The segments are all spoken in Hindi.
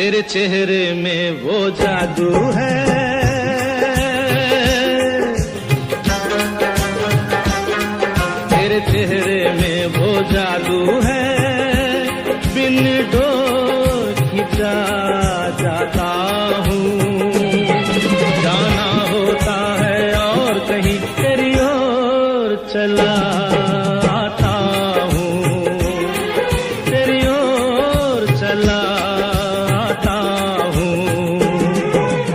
तेरे चेहरे में वो जादू है, तेरे चेहरे में वो जादू है, बिन डोर खिंचा जाता हूँ। जाना होता है और कहीं तेरी ओर चला आता हूँ, तेरी ओर चला आता हूँ।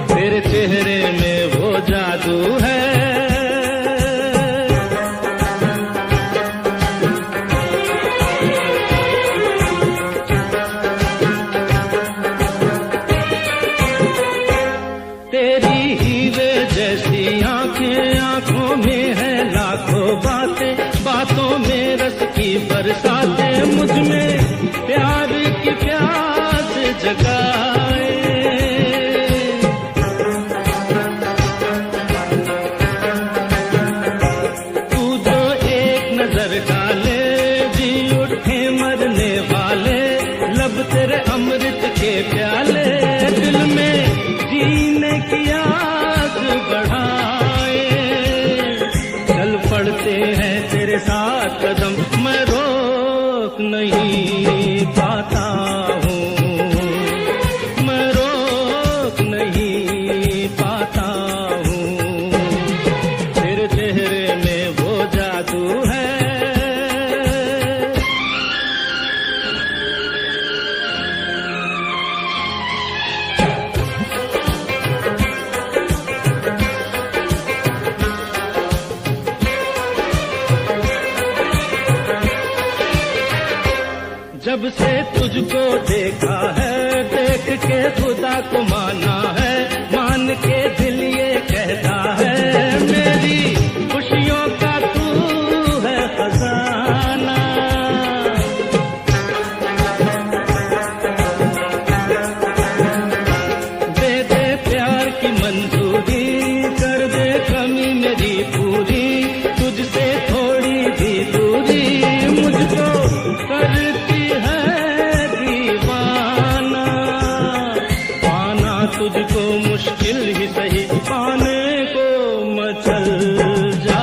तेरे चेहरे में वो जादू है। तेरी हीरे जैसी आंखें, आंखों में है लाखों बातें, बातों में रस की बरसातें, मुझ में प्यार की प्यास जगाए। तू जो एक नजर डाले जी उठे मरने वाले, लब तेरे अमृत के प्याले, दिल में जीने की आस बढ़ाए। चल पड़ते हैं तेरे साथ कदम, मैं रोक नहीं पाता हूँ, मैं रोक नहीं पाता हूँ। तेरे चेहरे में वो जादू है। जब से तुझको देखा है, देख के खुदा को माना है, मान के दिल ये कहता है, मेरी खुशियों का तू है खजाना। दे दे प्यार की मंजूरी, कर दे कमी मेरी पूरी, तुझसे थोड़ी भी दूरी मुझको करती तुझको मुश्किल ही सही, पाने को मचल जा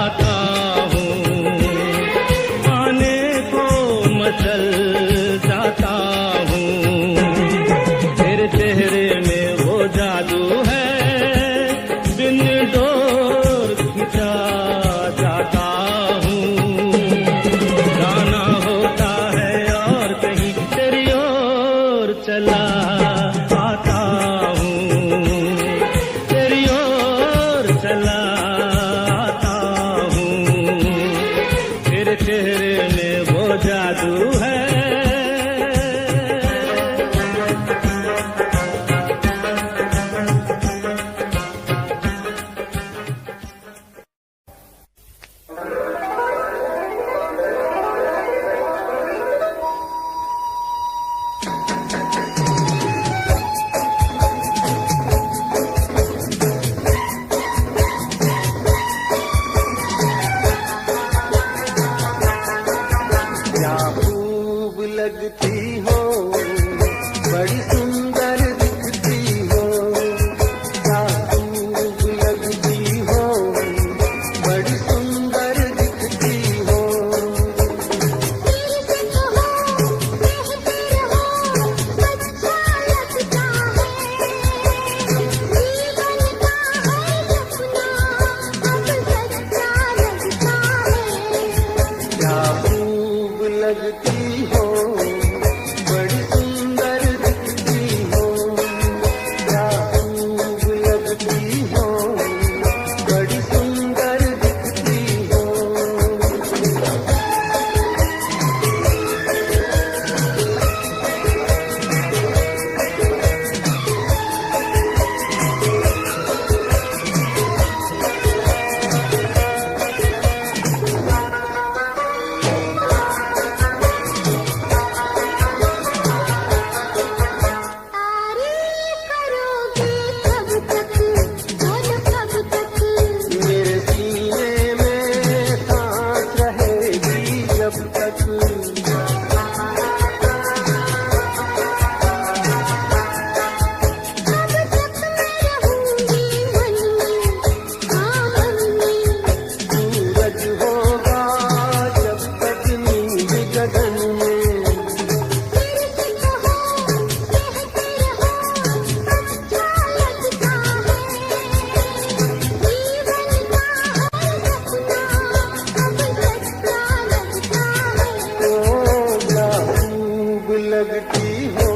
हो,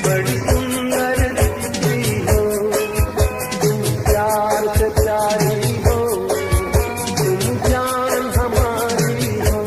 बड़ी सुंदर दिखती हो, तुम प्यार से प्यारी हो, तुम जान हमारी हो।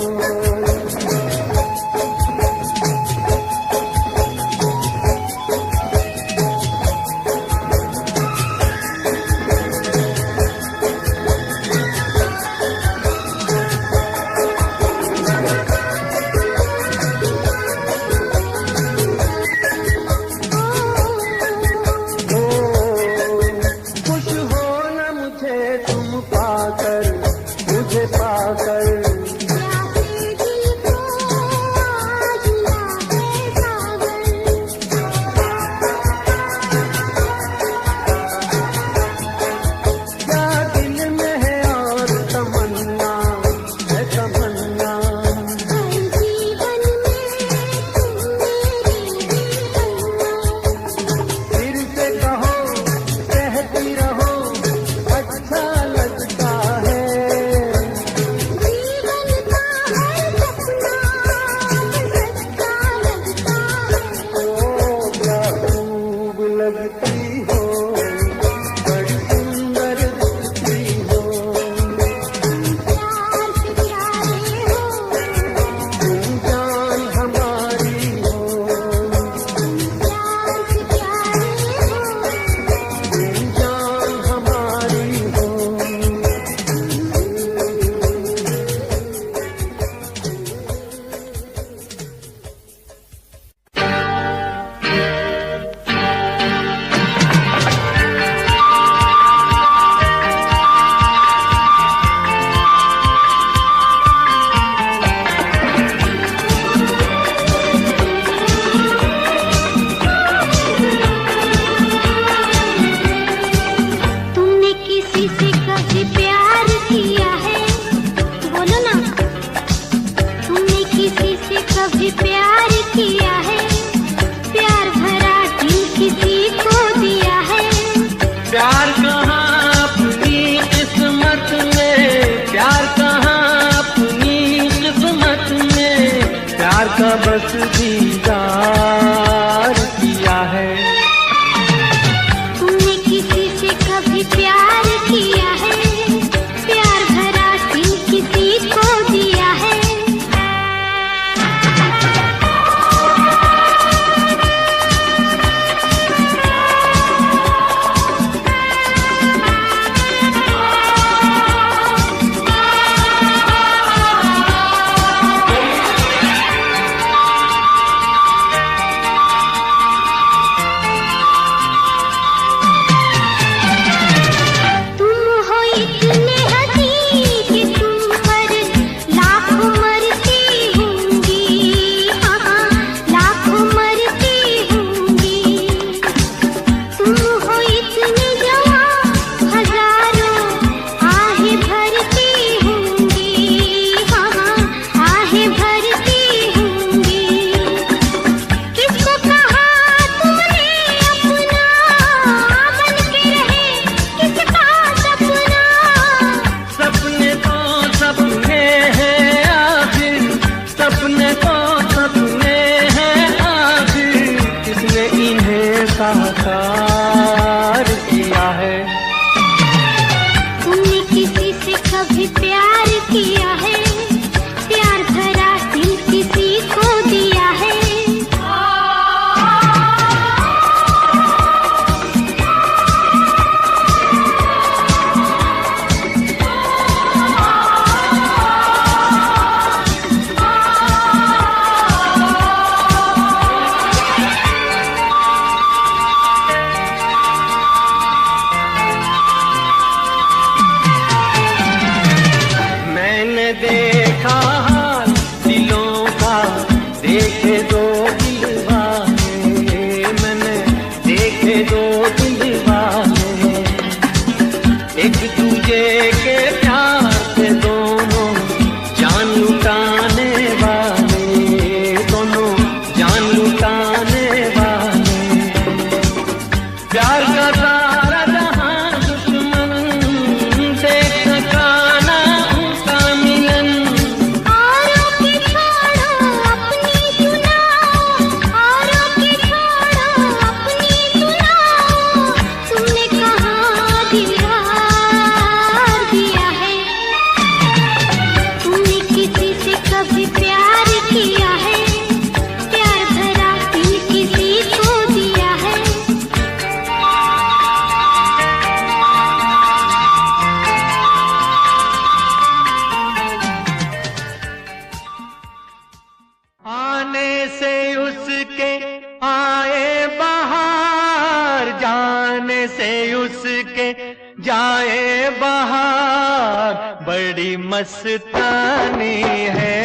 जाए बहार बड़ी मस्तानी है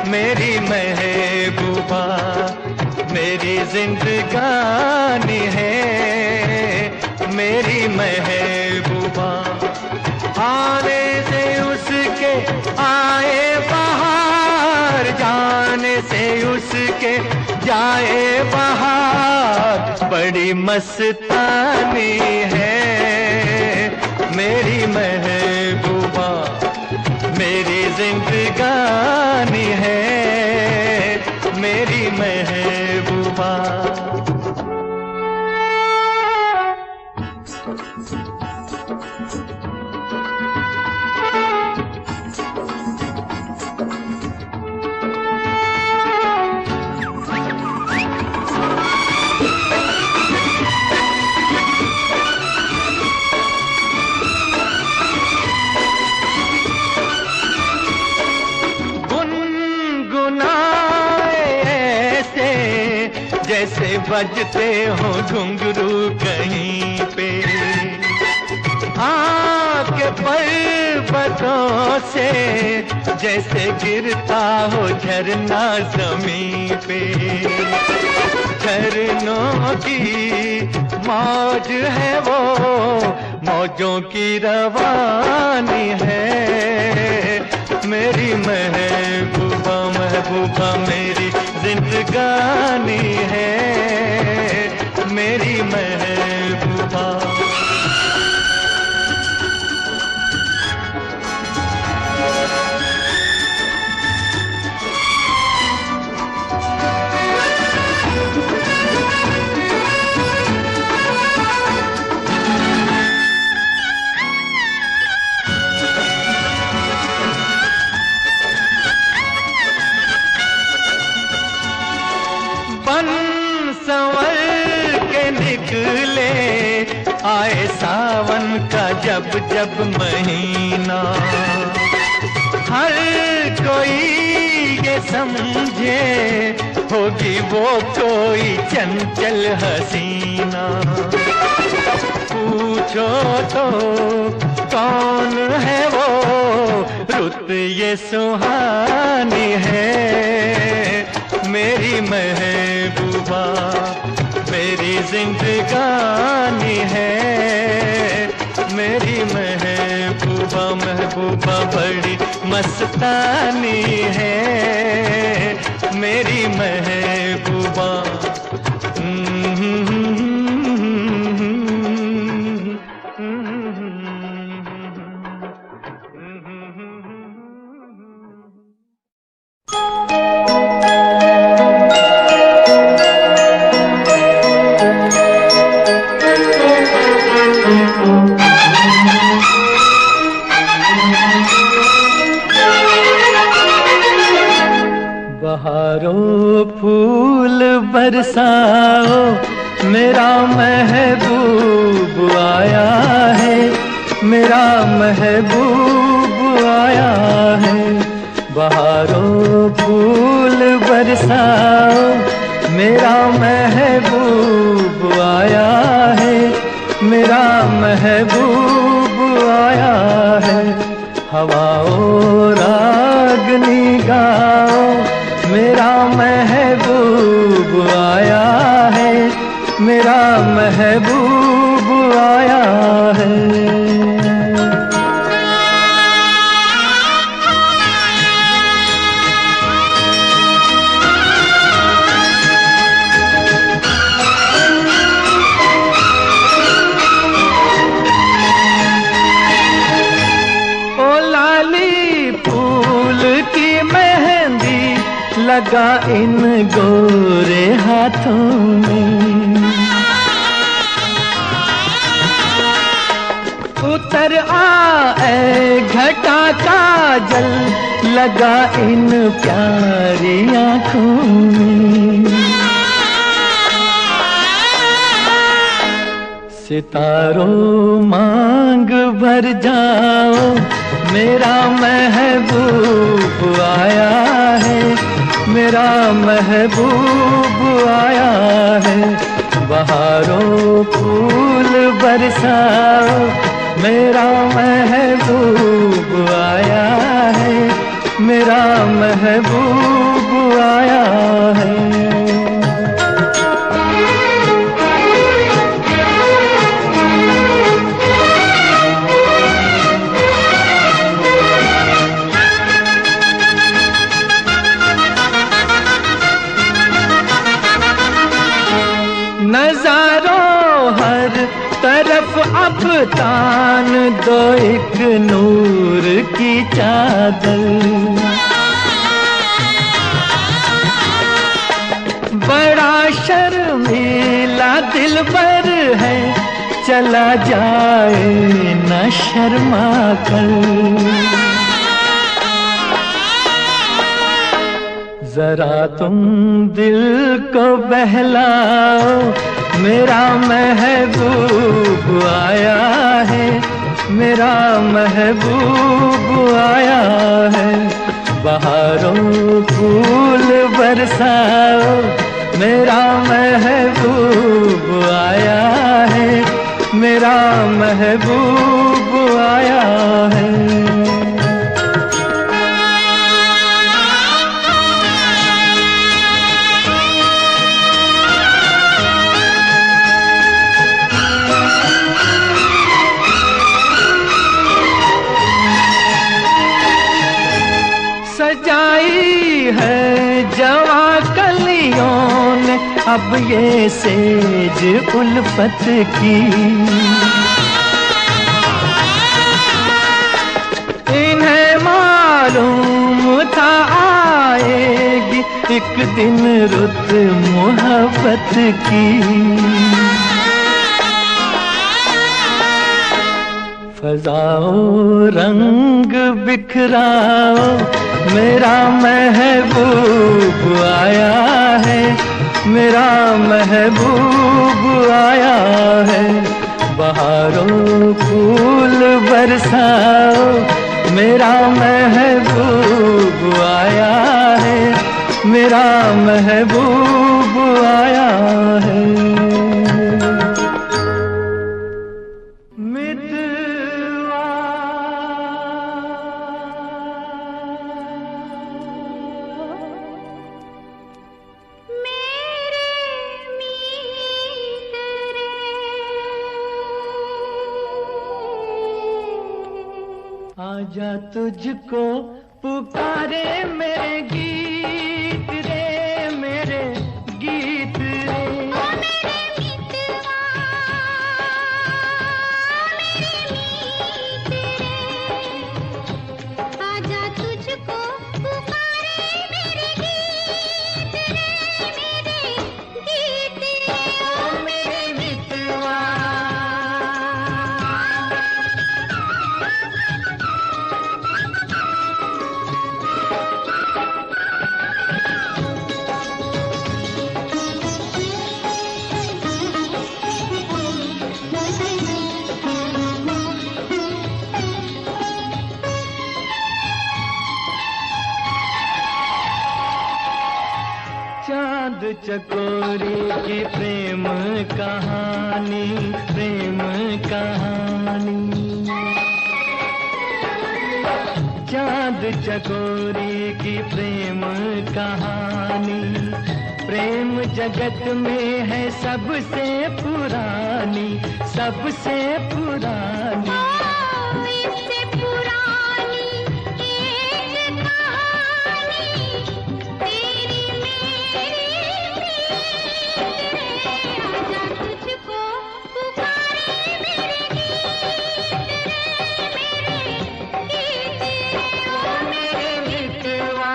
मेरी महबूबा, मेरी जिंदगानी है मेरी महबूबा। आने से उसके आए बहार, जाने से उसके जाए बहार बड़ी मस्तानी है मेरी महबूबा, मेरी जिंदगानी है मेरी महबूबा। जैसे बजते हो घुंघरू कहीं पे, आके पर्वतों से जैसे गिरता हो झरना जमीन पे। झरनों की मौज है वो, मौजों की रवानी है मेरी महबूबा, महबूबा मेरी जिंदगानी है मेरी महबूबा। संवर के निकले आए सावन का जब जब महीना, हर कोई ये समझे होगी वो कोई चंचल हसीना। पूछो तो कौन है वो रुत ये सुहानी है मेरी महबूबा, मेरी जिंदगानी है मेरी महबूबा, महबूबा बड़ी मस्तानी है मेरी महबूबा। बहारों फूल बरसाओ मेरा महबूब आया है, मेरा महबूब आया है। बहारों फूल बरसाओ मेरा महबूब आया है, मेरा महबूब आया है। हवाओं रागनी गाओ मेरा महबूब आया है, मेरा महबूब आया है। लगा इन गोरे हाथों में, उतर आए घटा का जल लगा इन प्यारी आँखों में। सितारों मांग भर जाओ मेरा महबूब आया है, मेरा महबूब आया है। बहारों फूल बरसाओ, मेरा महबूब आया है, मेरा महबूब आया है। नजारों हर तरफ अब तान दो एक नूर की चादर, बड़ा शर्मीला दिलबर है, चला जाए न शर्मा कर। जरा तुम दिल को बहलाओ, मेरा महबूब आया है, मेरा महबूब आया है। बहारों फूल बरसाओ, मेरा महबूब आया है, मेरा महबूब आया है। सजाई है जवा कलियों ने अब ये सेज उल्फत की, इन्हें मालूम था आएगी एक दिन रुत मोहब्बत की। फजाओ रंग बिखराओ, मेरा महबूब आया है, मेरा महबूब आया है। बहारों फूल बरसाओ, मेरा महबूब आया है, मेरा महबूब आया है। आजा तुझको पुकारे मेरे गीत रे, मेरे गीत रे। ओ मेरे मितवा, मेरे मीत रे। आजा तुझको पुकारे मेरे गीत रे, मेरे गीत रे। ओ मेरे मितवा, चांद चकोरी की प्रेम कहानी, प्रेम कहानी। चांद चकोरी की प्रेम कहानी, प्रेम जगत में है सबसे पुरानी, सबसे पुरानी। इससे पुरानी एक कहानी तेरी मेरी आजा तुझको पुकारे मेरे गीत रे, मेरे गीत रे। ओ मेरे मितवा,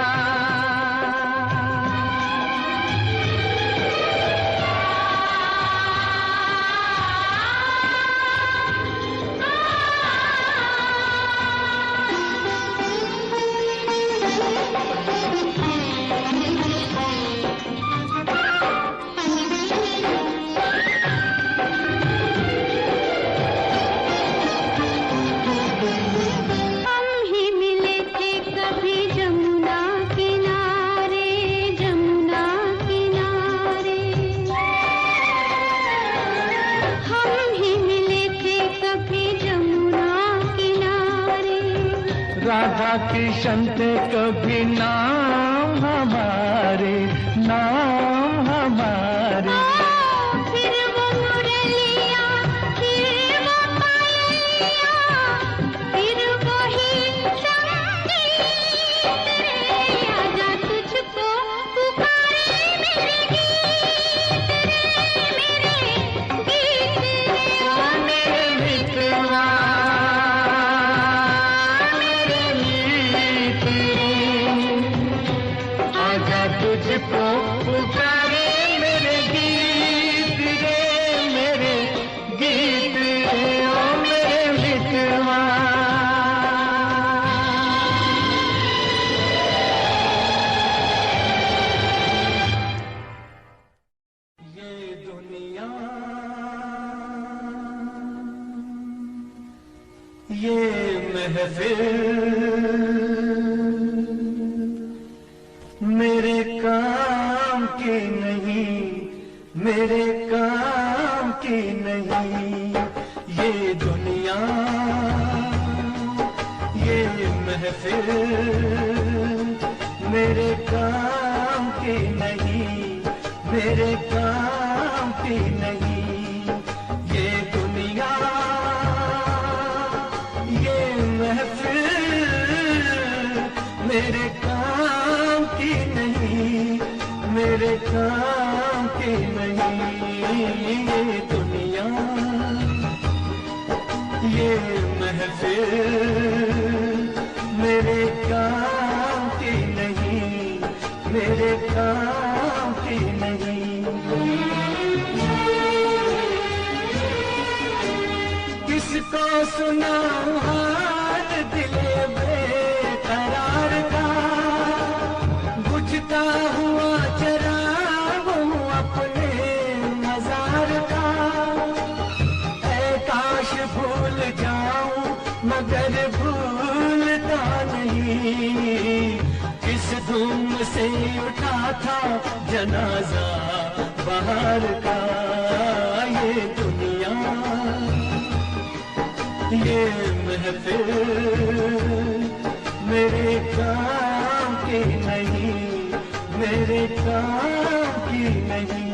राधा किशन थे कभी नाम हमारे, नाम हमारे। फिर वो मुरलिया, फिर वो पायलिया, फिर वही संगीत रे। आजा तुझको पुकारे मेरे गीत रे, मेरे गीत रे। ओ मेरे मित्रवा, मेरे मीत रे, आजा तुझको पुकारे मेरे गीत रे, मेरे गीत रे, ओ मेरे मित्रवा। ये दुनिया, ये महफिल मेरे काम की नहीं, मेरे काम की नहीं। ये दुनिया, ये महफिल मेरे काम की नहीं, मेरे काम की नहीं। ये दुनिया, ये महफिल मेरे काम की नहीं, मेरे काम की नहीं। ये दुनिया, ये महफिल मेरे काम की नहीं, मेरे काम की नहीं। किसको सुनाऊं हाल दिले बेकरार का, बुझता हुआ चरागूं अपने मजार का। ऐ काश भूल जाऊं मगर भूलता नहीं, किस धूम से उठा था जनाजा बाहर का। ये दुनिया, ये महफिल मेरे काम की नहीं, मेरे काम की नहीं।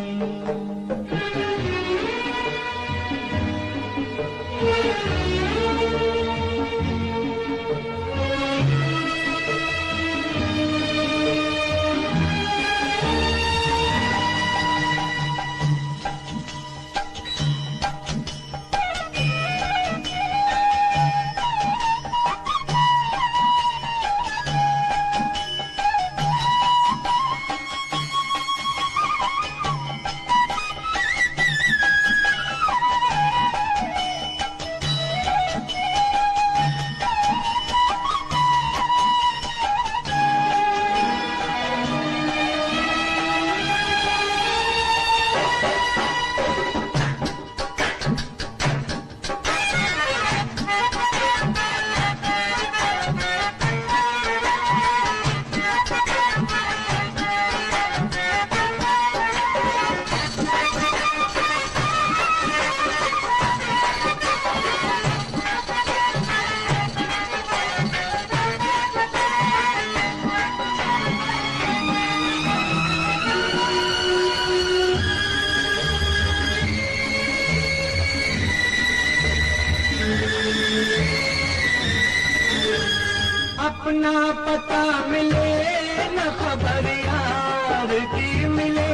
अपना पता मिले न खबर यार की मिले,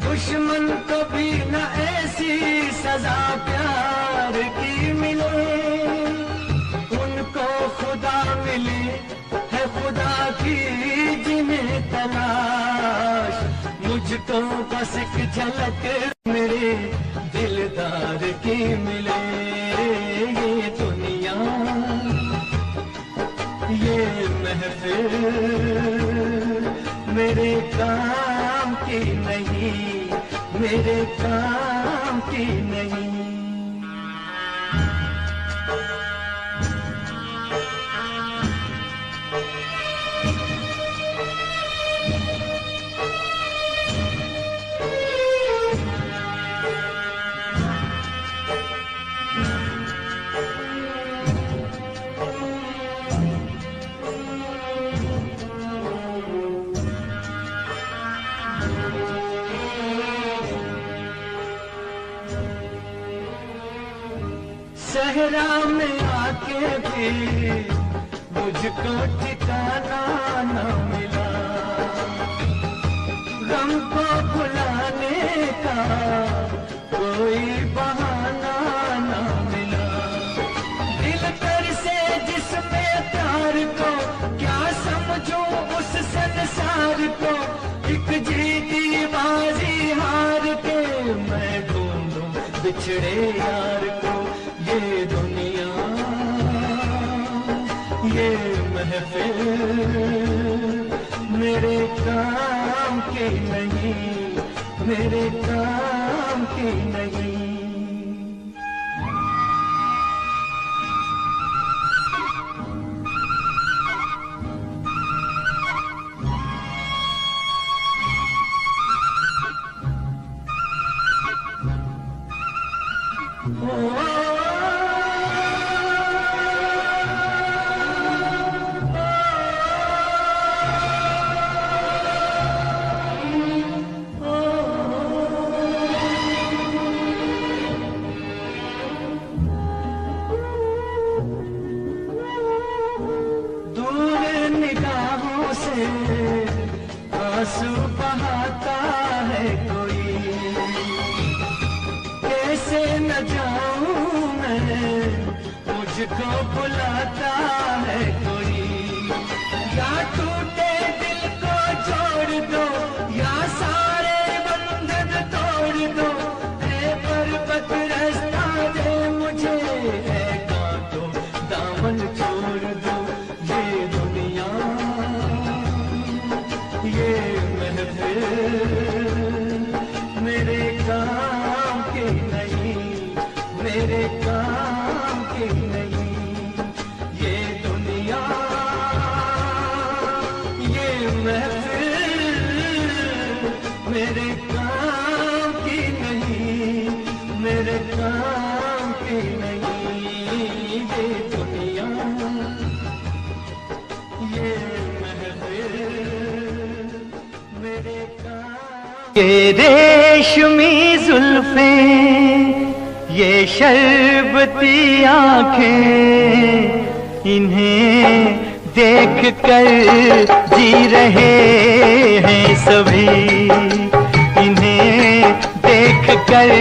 दुश्मन को भी न ऐसी सजा प्यार की मिले। उनको खुदा मिले है खुदा की जिन्हें तलाश, मुझको बस एक झलक मेरे दिलदार की मिले। ये दुनिया, ये महफिल मेरे काम की नहीं, मेरे काम की नहीं। सहरा में आके भी मुझको ठिकाना न मिला, गम को भुलाने का कोई बहाना न मिला। दिल पर से जिसमें प्यार को क्या समझूं उस संसार को, एक जीती बाजी हार के मैं ढूंढूं बिछड़े यार को। ये दुनिया ये महफिल मेरे काम की नहीं, मेरे काम की नहीं। आंसू बहाता है कोई, कैसे न जाऊं मैं, मुझको बुलाता है कोई। या टूटे दिल को जोड़ दो, या सारे बंधन तोड़ दो, है पर्वत रास्ता दे मुझे, है कांटों दामन छोड़ दो। ये दुनिया ये महफिल मेरे काम की नहीं, मेरे काम की नहीं। ये दुनिया ये महफिल मेरे काम की नहीं, मेरे काम की नहीं। ये दुनिया ये ये रेशमी जुल्फें, ये शरबती आंखें, इन्हें देख कर जी रहे हैं सभी, इन्हें देख कर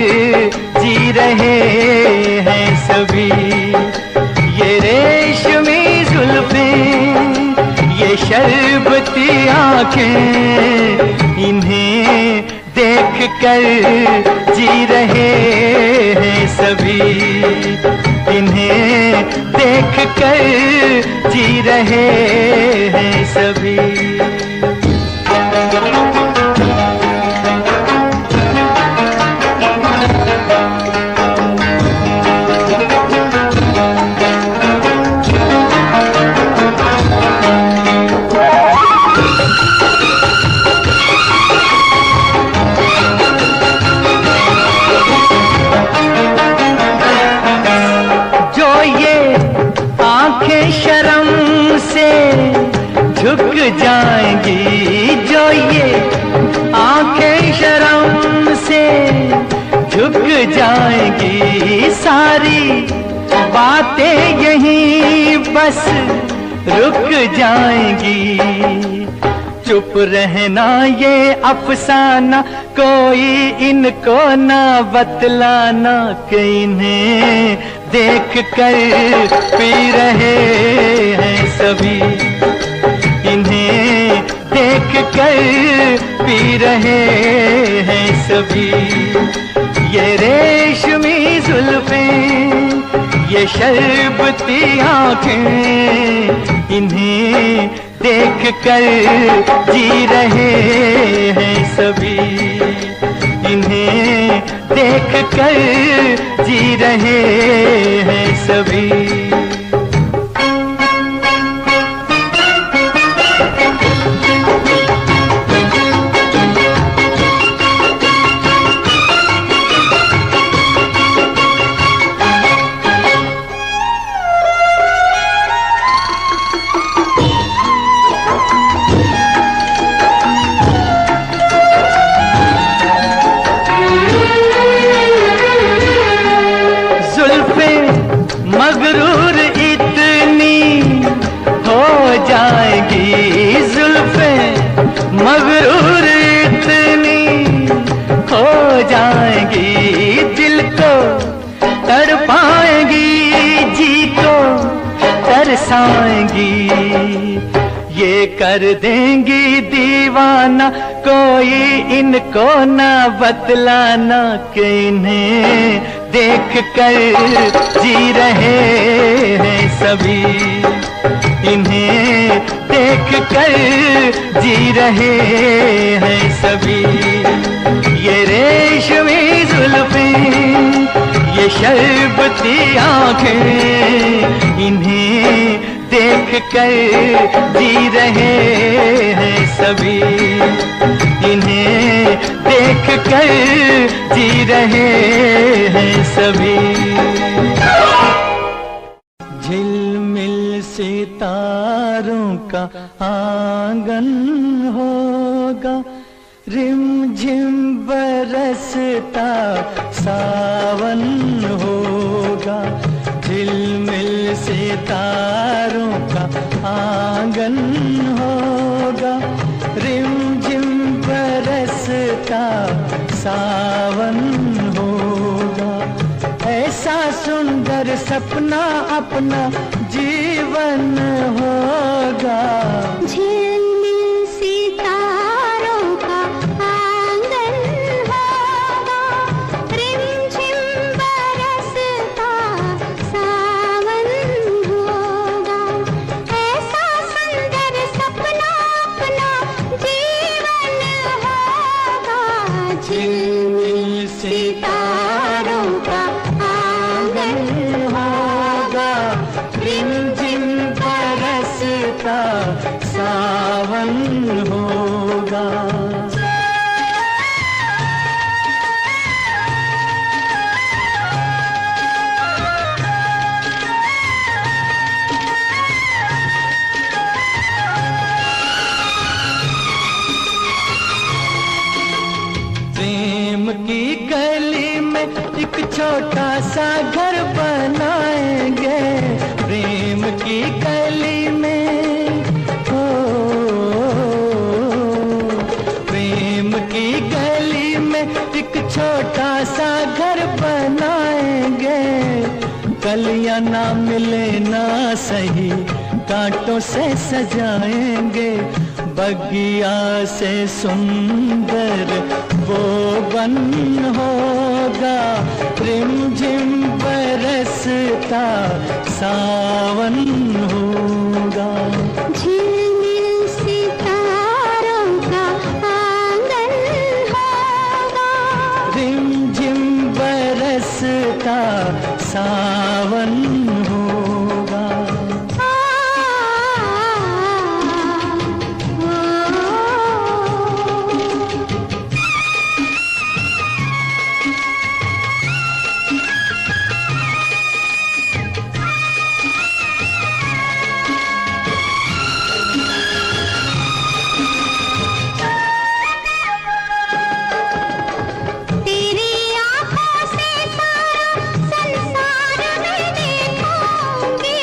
जी रहे हैं सभी। ये रेशमी जुल्फें, ये शरबती आंखें, इन्हें देख कर जी रहे हैं सभी, इन्हें देख कर जी रहे हैं सभी। शर्म से झुक जाएंगी, जो ये आंखें शर्म से झुक जाएंगी, सारी बातें यहीं बस रुक जाएंगी। चुप रहना ये अफसाना, कोई इनको ना बतलाना, कि इन्हें देख कर पी रहे हैं सभी, इन्हें देख कर पी रहे हैं सभी। ये रेशमी जुल्फें, ये शरबती आंखें, इन्हें देख कर जी रहे हैं सभी, इन्हें देख कर जी रहे हैं सभी। उठाएंगी, ये कर देंगी दीवाना, कोई इनको ना बतलाना कि इन्हें देख कर जी रहे हैं सभी, इन्हें देख कर जी रहे हैं सभी। ये रेशमी जुल्फें, ये शरबती आंखें, इन्हें देख कर जी रहे हैं सभी, इन्हें देख कर जी रहे हैं सभी। झिलमिल सितारों का आंगन होगा, रिमझिम बरसता सावन होगा, झिलमिल सितारों का आंगन होगा, रिमझिम बरसता सावन होगा। ऐसा सुंदर सपना अपना जीवन होगा। झिलमिल सितारों का आंगन होगा, रिमझिम बरसता सावन होगा। ऐसा सुंदर सपना अपना जीवन होगा। झिलमिल सितारों का आंगन होगा, रिमझिम बरसता सावन होगा। प्रेम की गली में एक छोटा सा घर बनाएंगे, प्रेम की गली में, हो प्रेम की गली में एक छोटा सा घर बनाएंगे। कलियां ना मिले ना सही, कांटों से सजाएंगे, बगिया से सुंदर वो बन होगा, रिमझिम बरसता सावन होगा। झिलमिल सितारों का आंगन होगा, रिमझिम बरसता सावन होगा। तेरी आँखों से सारा संसार मैं देखूंगी,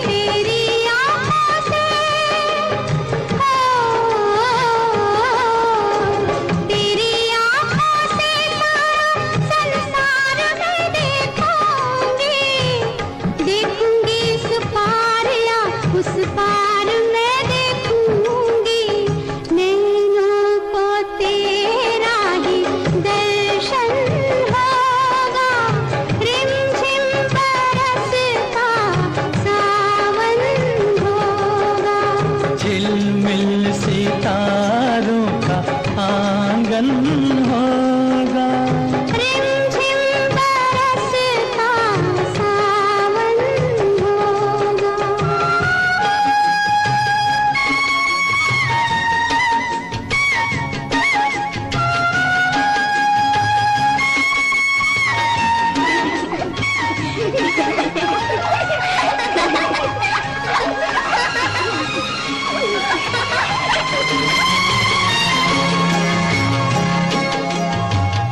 तेरी आँखों से, तेरी आँखों से सारा संसार मैं देखूंगी, देखूंगी इस पार या उस पार मैं देखूंगी, नैनों को तेरा ही दर्शन होगा, रिमझिम बरसता सावन होगा। झिलमिल सितारों का आंगन होगा, रिमझिम बरसता सावन होगा।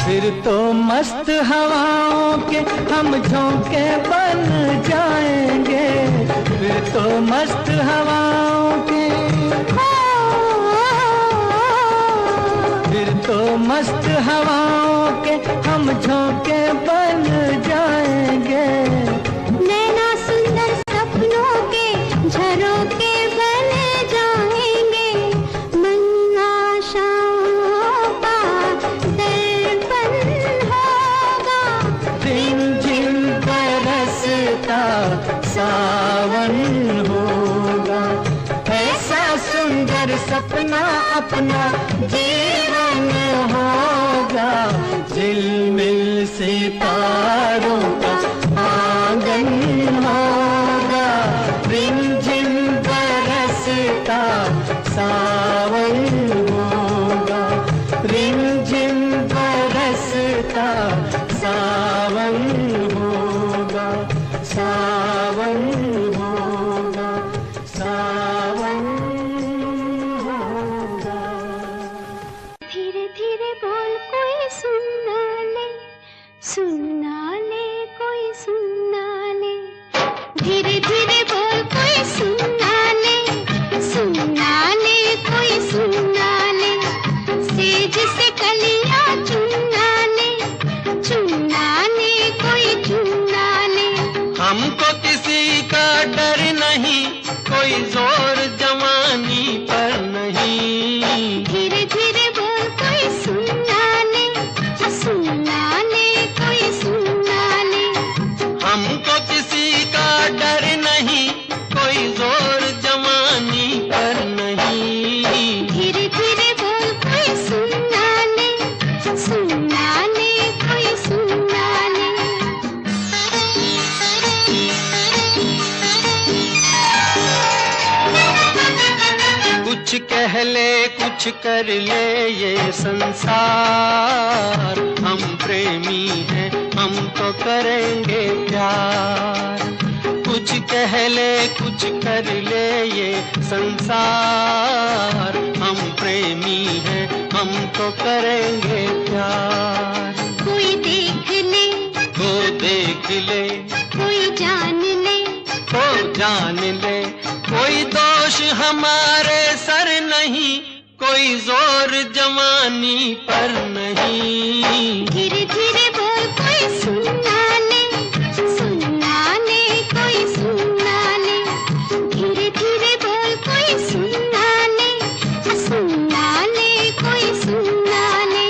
फिर तो मस्त हवाओं के हम झोंके बन जाएंगे, फिर तो मस्त हवाओं के, फिर तो मस्त हवाओं के हम झोंके बन जाएंगे। नैना सुंदर सपनों के अपना अपना जीवन होगा, झिलमिल सितारों का आंगन होगा, रिमझिम बरसता सावन होगा, रिमझिम बरसता सावन होगा, सावन होगा, सावन होगा। धीरे धीरे बोल कोई सुनना ले, सुनना ले कोई सुनना ले, धीरे धीरे बोल कोई सुनना ले, सुनना ले कोई सुनना ले, सेज से कलियां चुनना ले, चुनना ले कोई चुनना ले। हमको किसी का डर नहीं, कोई जोर जवानी पर नहीं। धीरे धीरे बोल कोई सुनना ले, सुनना ले कोई सुनना ले। हमको किसी का डर नहीं, कोई जोर जवानी पर नहीं। धीरे धीरे बोल कोई सुनना ले, सुनना ले कोई सुनना ले। कुछ कह ले कुछ कर ले ये संसार, हम प्रेमी हैं हम तो करेंगे प्यार। कुछ कह ले कुछ कर ले ये संसार, हम प्रेमी हैं हम तो करेंगे प्यार। कोई देख ले, तो देख ले, कोई जान ले, तो जान ले, कोई दोष हमारे सर नहीं, कोई जोर जवानी पर नहीं। धीरे धीरे बोल कोई सुनना ले, सुनना ले कोई सुनना ले। धीरे धीरे बोल कोई सुनना ले, सुनना ले कोई सुनना ले।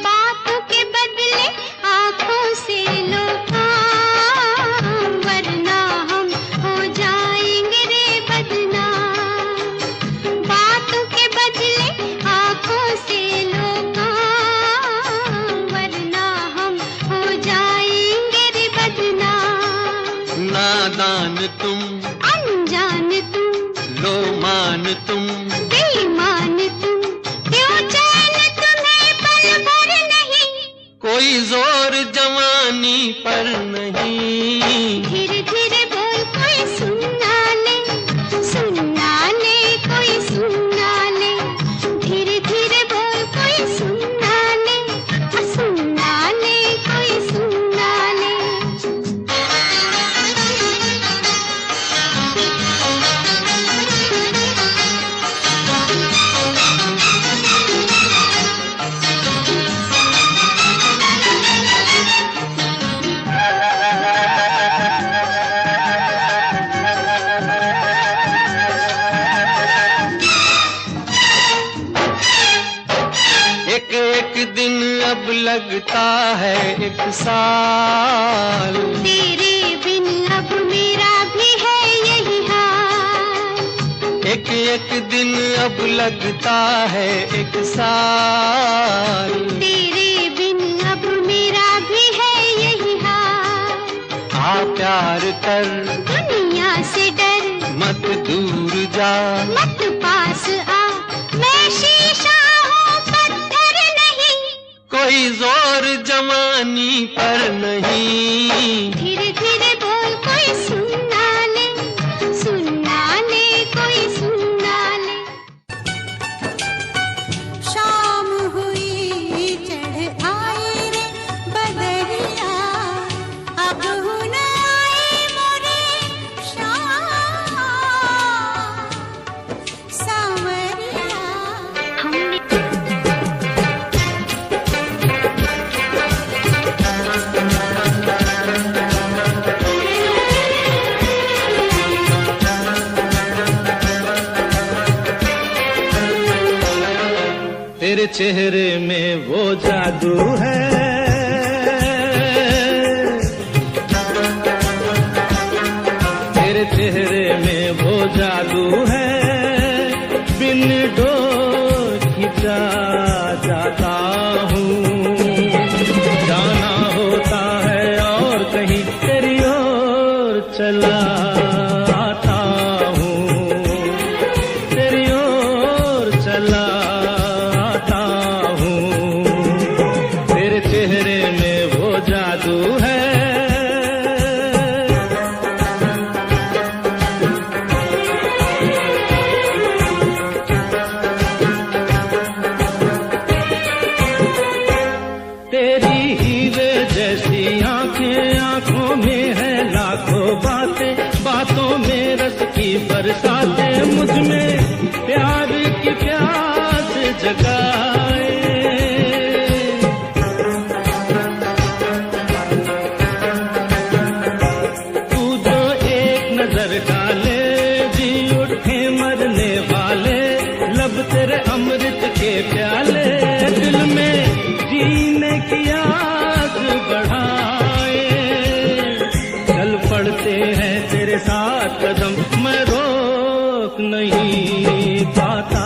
बातों के बदले आँखों से लो काम, वरना हम हो जाएंगे रे बदनाम। बातों के बदले आँखों से लो काम, वरना हम हो जाएंगे रे बदनाम। नादान तुम, अनजान तुम, लो मान तुम, बेईमान तुम, क्यों चैन तुम्हें पल भर नहीं। कोई जोर जवानी पर नहीं। धीरे धीरे बोल कोई सुनना ले, सुनना ले कोई सुनना ले। धीरे धीरे बोल कोई सुनना ले, सुनना ले कोई सुनना ले। एक एक दिन अब लगता है एक साल, तेरे बिन अब मेरा भी है यही हाल। एक एक दिन अब लगता है एक साल। तेरे बिन अब मेरा भी है यही हाल। आ प्यार कर दुनिया से डर, मत दूर जा, मत पास आ, मैं शीशा हूँ पत्थर नहीं। कोई जोर जवानी पर नहीं। धीरे धीरे बोल कोई सुनना ले, सुनना ले कोई सुनना ले। शाम हुई चढ़ आई रे बदरिया, अब हुन आई मोरे शाम सांवरिया। हमने चेहरे में वो जादू है, तेरे चेहरे में वो जादू है, बिन डोर खिंचा जाता हूँ, जाना होता है और कहीं तेरी ओर चला आता हूँ, तेरी ओर चला आता हूँ, तेरे चेहरे में वो जादू है। तेरी हीरे जैसी आंखें, आंखों में है लाखों बातें, बातों में रस की बरसातें, मुझ में प्यार की प्यास जगाए। तू जो एक नजर डाले जी उठे मरने वाले, लब तेरे अमृत के प्याले, दिल में जीने की आस बढ़ाए। चल पड़ते हैं तेरे साथ कदम, मैं रोक नहीं पाता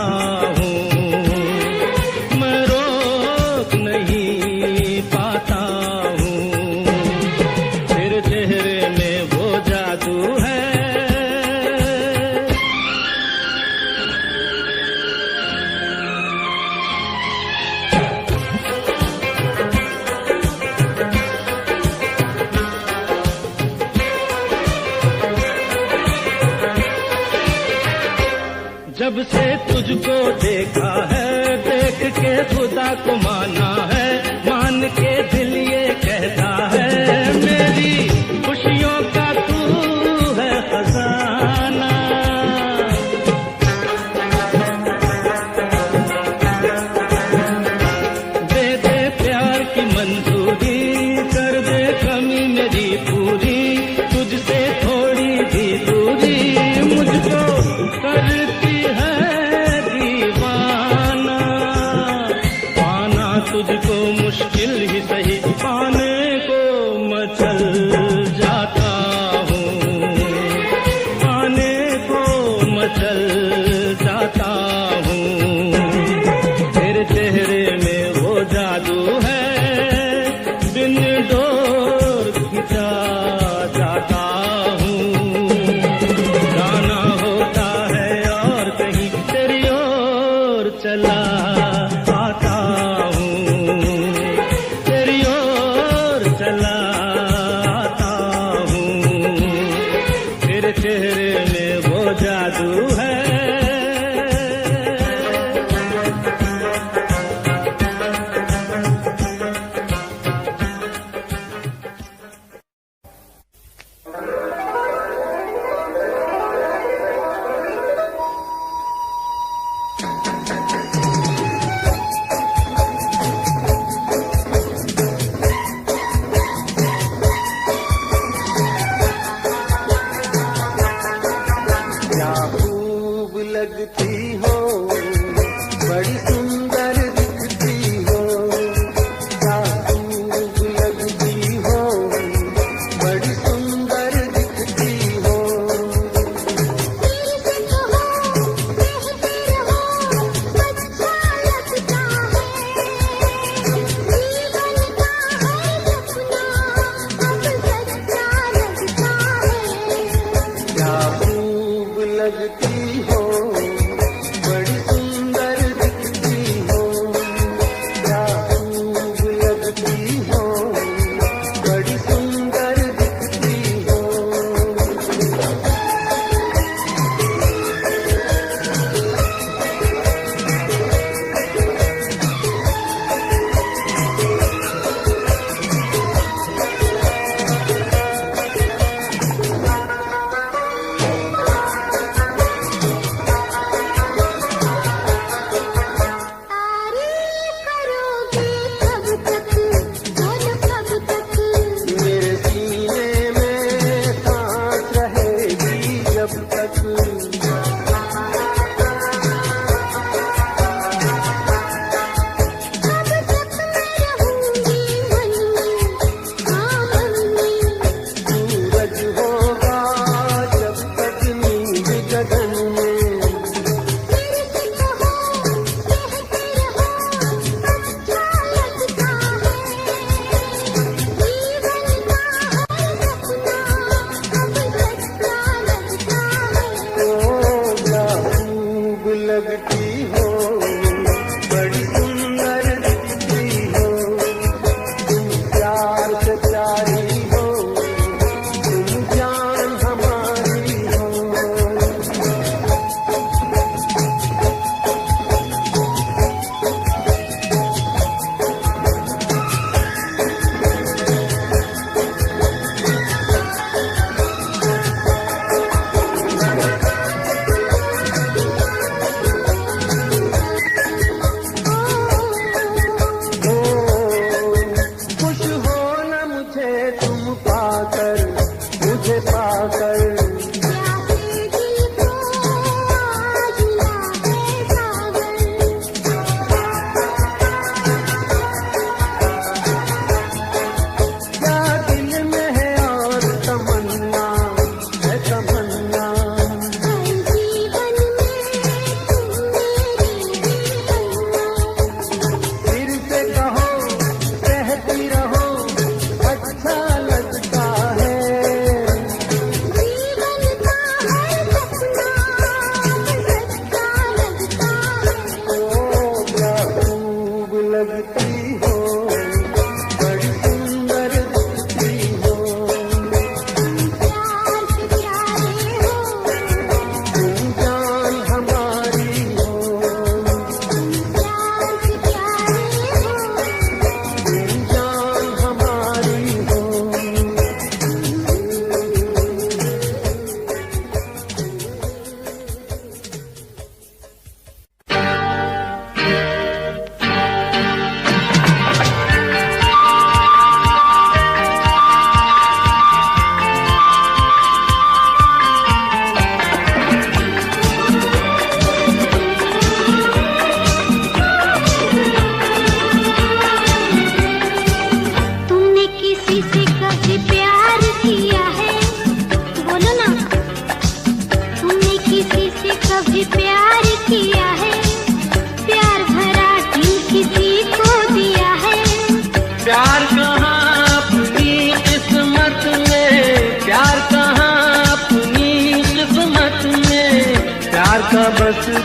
हूँ, मैं रोक नहीं पाता हूँ, तेरे चेहरे में वो जादू है। जब से तुझको देखा है, देख के खुदा को माना है, मान के दिल ये कहता है, मेरी खुशियों का तू है खजाना। दे दे प्यार की मंजूरी, कर दे कमी मेरी पूरी, तुझसे थोड़ी भी दूरी मुझको करती है दीवाना। पाना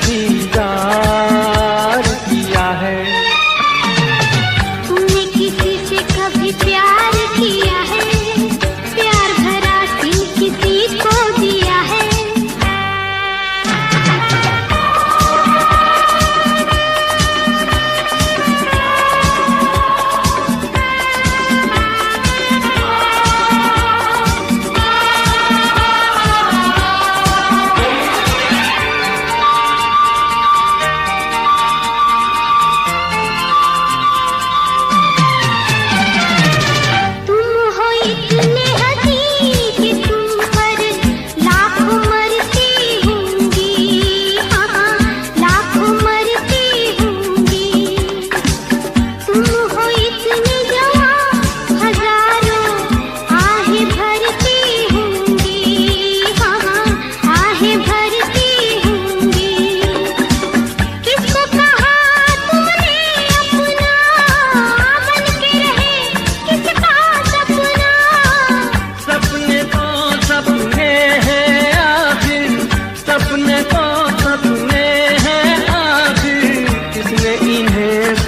दीदार किया है। तुमने किसी से कभी प्यार किया है? प्यार भरा दिल किसी को दिया है?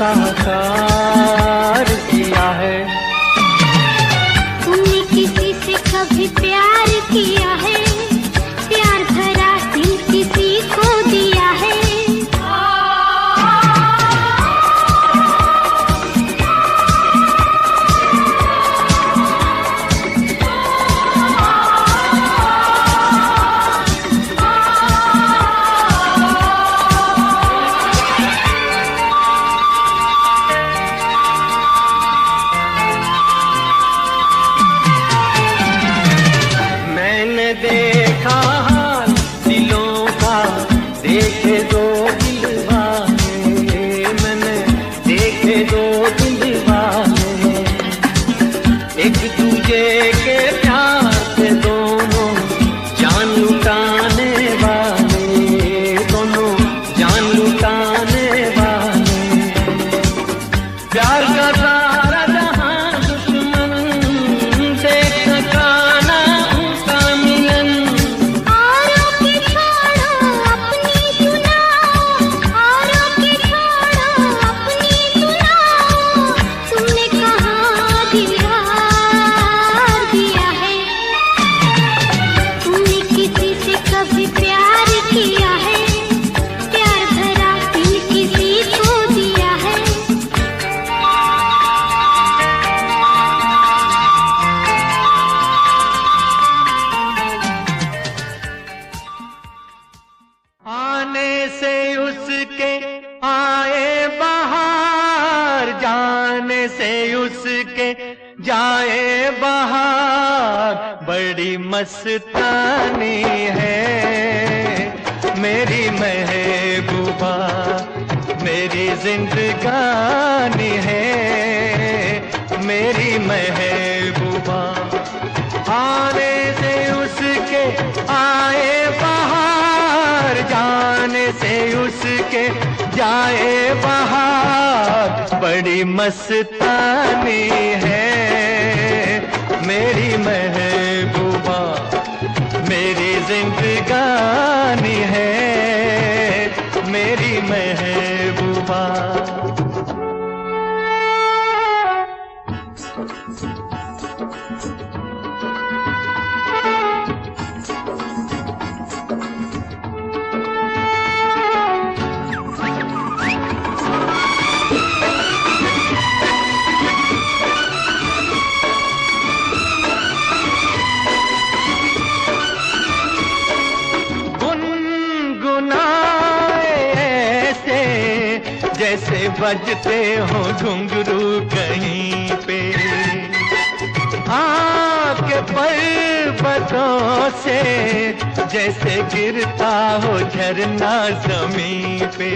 साकार किया है। तुमने किसी से कभी प्यार किया है? प्यार भरा दिल किसी को दिया है? देखा हाल दिलों का, देखे दो दिलवाने, मैंने देखे दो दिलवाने, एक दूजे के प्यार से दोनों जान लुटाने वाले, दोनों जान लुटाने वाले। प्यार का सारा जहां दुश्मन देख सका जाए बहार, बड़ी मस्तानी है मेरी महबूबा, मेरी जिंदगानी है मेरी महबूबा। आने से उसके आए बहार, जाने से उसके जाए बहार, बड़ी मस्तानी है मेरी महबूबा, मेरी जिंदगानी है मेरी महबूबा। जैसे बजते हो घुंघरू कहीं पे, आके पर्वतों से जैसे गिरता हो झरना जमीन पे।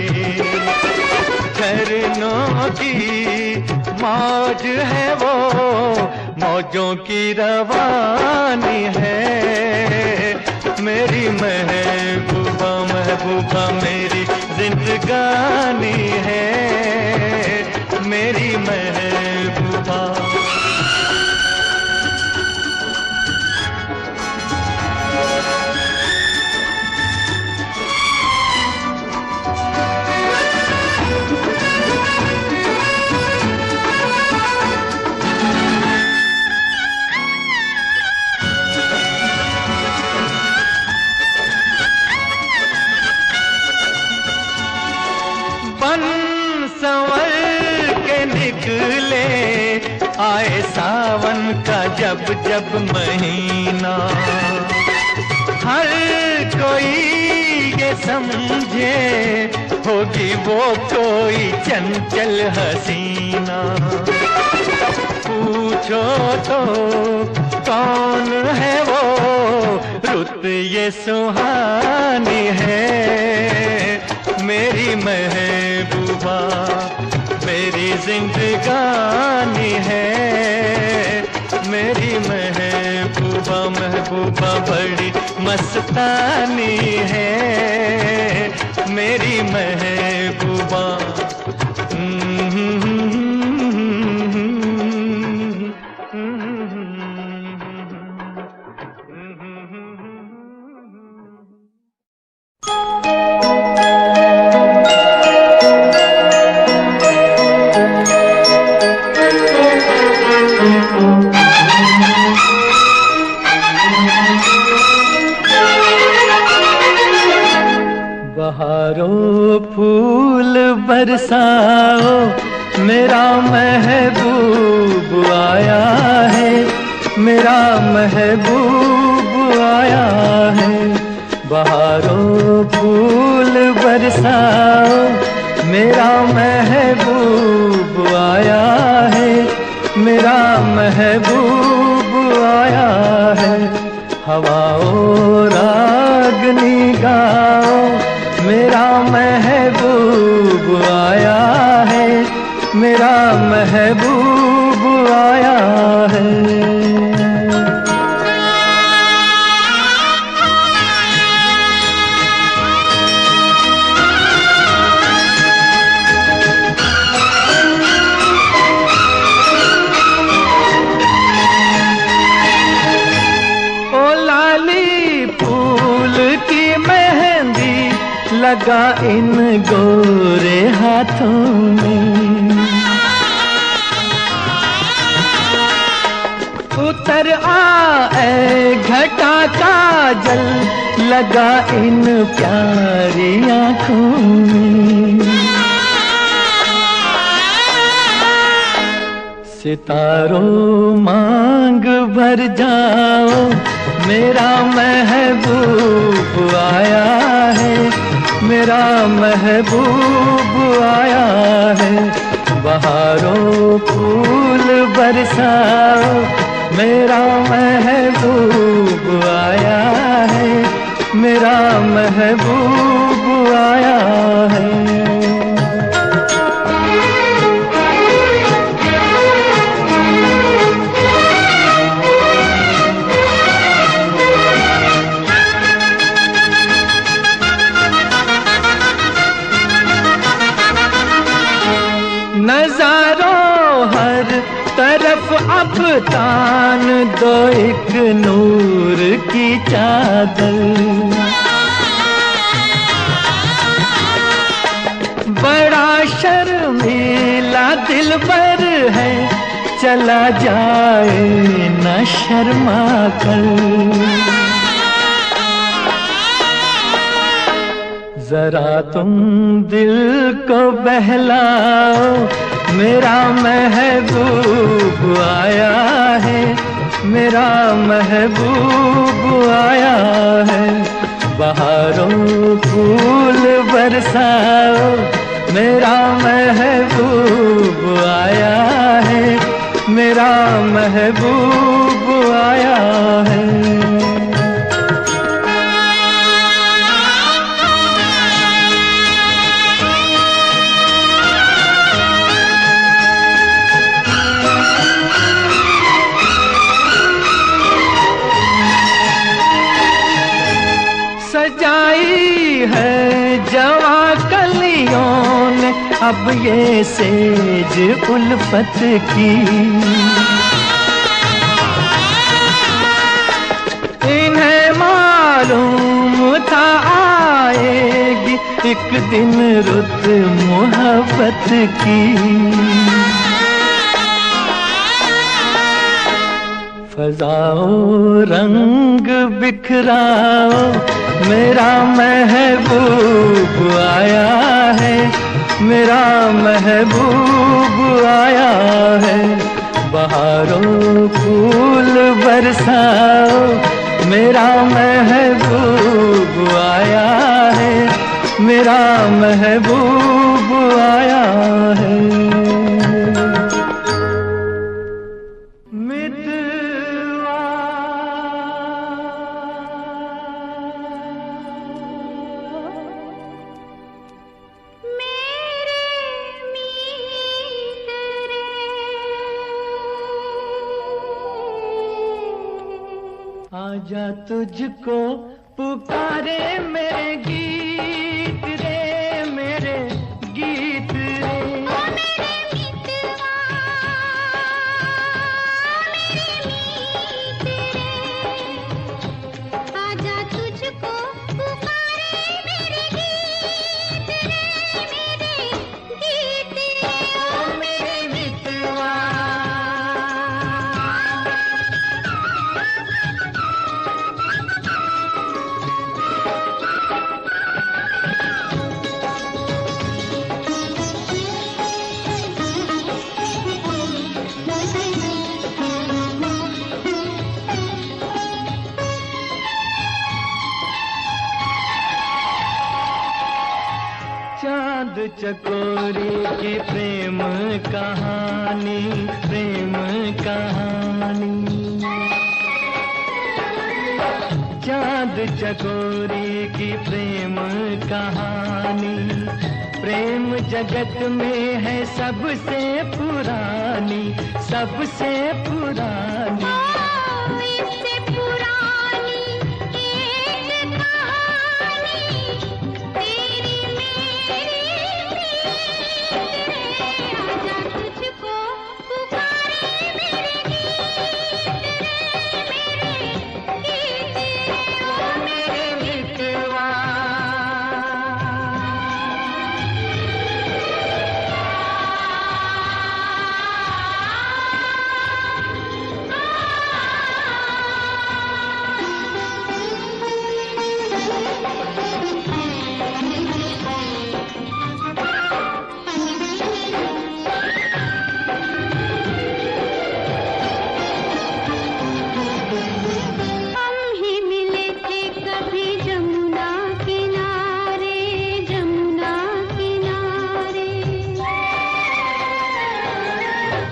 झरनों की मौज है वो, मौजों की रवानी है मेरी महबूबा, महबूबा मेरी जिंदगानी है मेरी महबूबा। सावन का जब जब महीना, हर कोई ये समझे होगी वो कोई चंचल हसीना। पूछो तो कौन है वो, रुत ये सुहानी है, मेरी महबूबा मेरी जिंदगानी है, मेरी महबूबा महबूबा बड़ी मस्तानी है, मेरी महबूबा। बहारों फूल बरसाओ, मेरा महबूब आया है, मेरा महबूब आया है। बहारों फूल बरसाओ, मेरा महबूब आया है, मेरा महबूब आया है। हवाओं रागनी गाओ, मेरा महबूब आया है, मेरा महबूब आया है। ओ लाली फूल की मेहंदी लगा इन गोरे हाथों में, उतर आए घटा का जल लगा इन प्यारी आँखों में। सितारों मांग भर जाओ, मेरा महबूब आया है, मेरा महबूब आया है। बहारों फूल बरसाओ, मेरा महबूब आया है, मेरा महबूब आया है। नजारों हर तरफ अब तान दो एक नूर की चादर, बड़ा शर्मीला दिलबर है, चला जाए न शर्मा कर। जरा तुम दिल को बहलाओ, मेरा महबूब आया है, मेरा महबूब आया है। बहारों फूल बरसाओ, मेरा महबूब आया है, मेरा महबूब आया है। सजाई है जवा कलियों ने अब ये सेज उल्फत की, इन्हें मालूम था आएगी एक दिन रुत मोहब्बत की। फजाओ रंग बिखराओ, मेरा महबूब आया है, मेरा महबूब आया है। बहारों फूल बरसाओ, मेरा महबूब आया है, मेरा महबूब आया है। आजा तुझको पुकारे मेरे गीत रे, मेरे गीत रे। ओ मेरे मितवा, मेरे मीत रे, आजा तुझको पुकारे मेरे गीत रे, मेरे गीत रे। ओ मेरे मितवा, चांद चकोरी की प्रेम कहानी, प्रेम कहानी। चांद चकोरी की प्रेम कहानी, प्रेम जगत में है सबसे पुरानी, सबसे पुरानी। इससे पुरानी एक कहानी, तेरी मेरी प्रीत रे। आजा तुझको पुकारे मेरे गीत रे, मेरे गीत रे। ओ मेरे मितवा, हम ही मिले थे कभी जमुना किनारे, जमुना किनारे।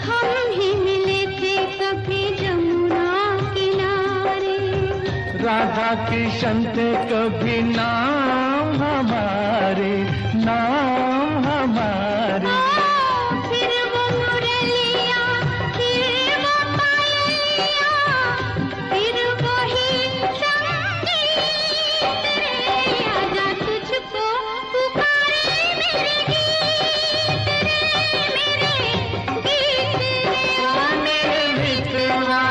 हम ही मिले थे कभी जमुना किनारे। राधा कृष्ण थे कभी नाम हमारे, नाम हमारे। फिर वो मुरलिया, फिर वो पायलिया, फिर वही संगीत रे। आजा तुझको पुकारे मेरे गीत रे, मेरे गीत रे। ओ मेरे मितवा,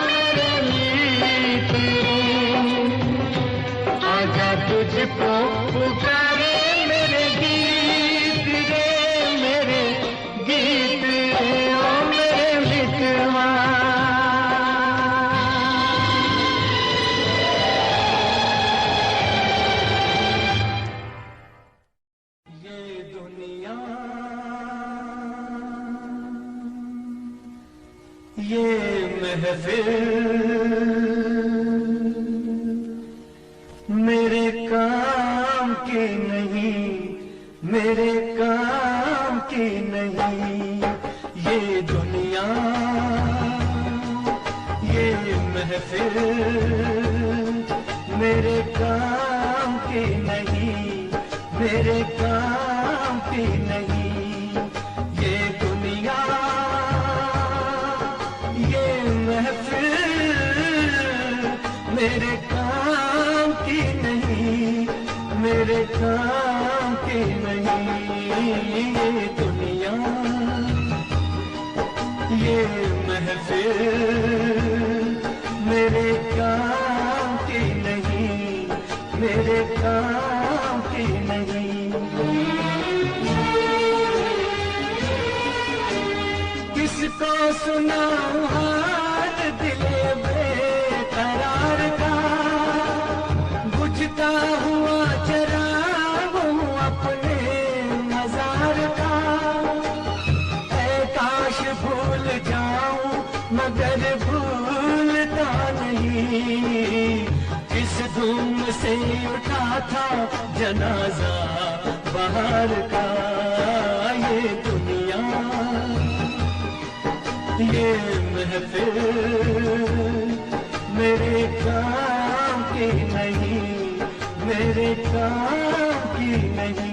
मेरे मीत रे, आजा तुझको पुकारे मेरे गीत रे, मेरे गीत रे। ओ मेरे मितवा, ये दुनिया, ये महफिल मेरे काम की नहीं, मेरे काम की नहीं। ये दुनिया, ये महफिल मेरे काम की नहीं, मेरे काम की नहीं। ये दुनिया, ये महफिल मेरे काम की नहीं, मेरे काम की नहीं। ये दुनिया, ये महफिल मेरे काम की नहीं, मेरे काम की नहीं। किसको सुनाऊं हाल दिले बेकरार का, बुझता हुआ चराग हूँ अपने मजार का। ऐ जनाजा बाहर का। ये दुनिया, ये महफिल मेरे काम की नहीं, मेरे काम की नहीं।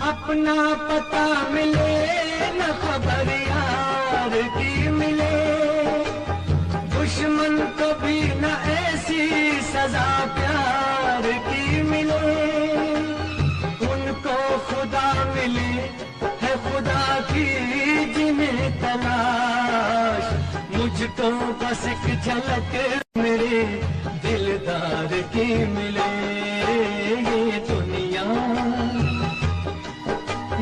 अपना पता मिले न खबर यार की मिले, दुश्मन को भी न ऐसी सजा प्यार की मिले। उनको खुदा मिले है खुदा की जिन्हें तलाश, मुझको बस एक झलक मेरे दिलदार की मिले। ये दुनिया,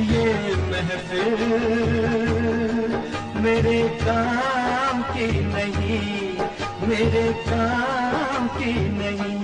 ये महफिल मेरे काम की नहीं, मेरे काम की नहीं।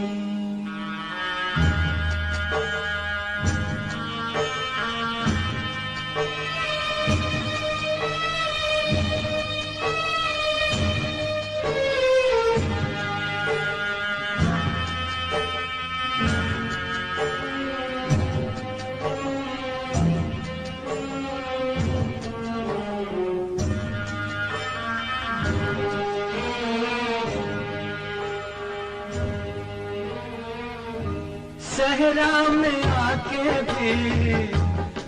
सहरा में आके भी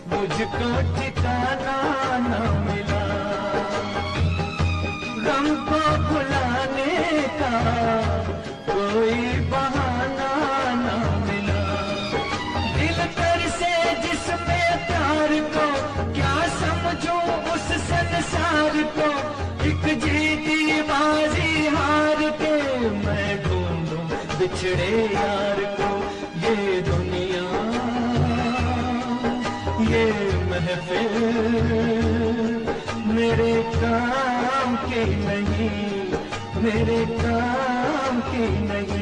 मुझको ठिकाना न मिला, गम को भुलाने का कोई बहाना न मिला। दिल कर से जिसमें प्यार को क्या समझूं उस संसार को, एक जीती बाजी हार के मैं ढूंढूं बिछड़े यार को। ये दुनिया, ये महफिल मेरे काम की नहीं, मेरे काम की नहीं।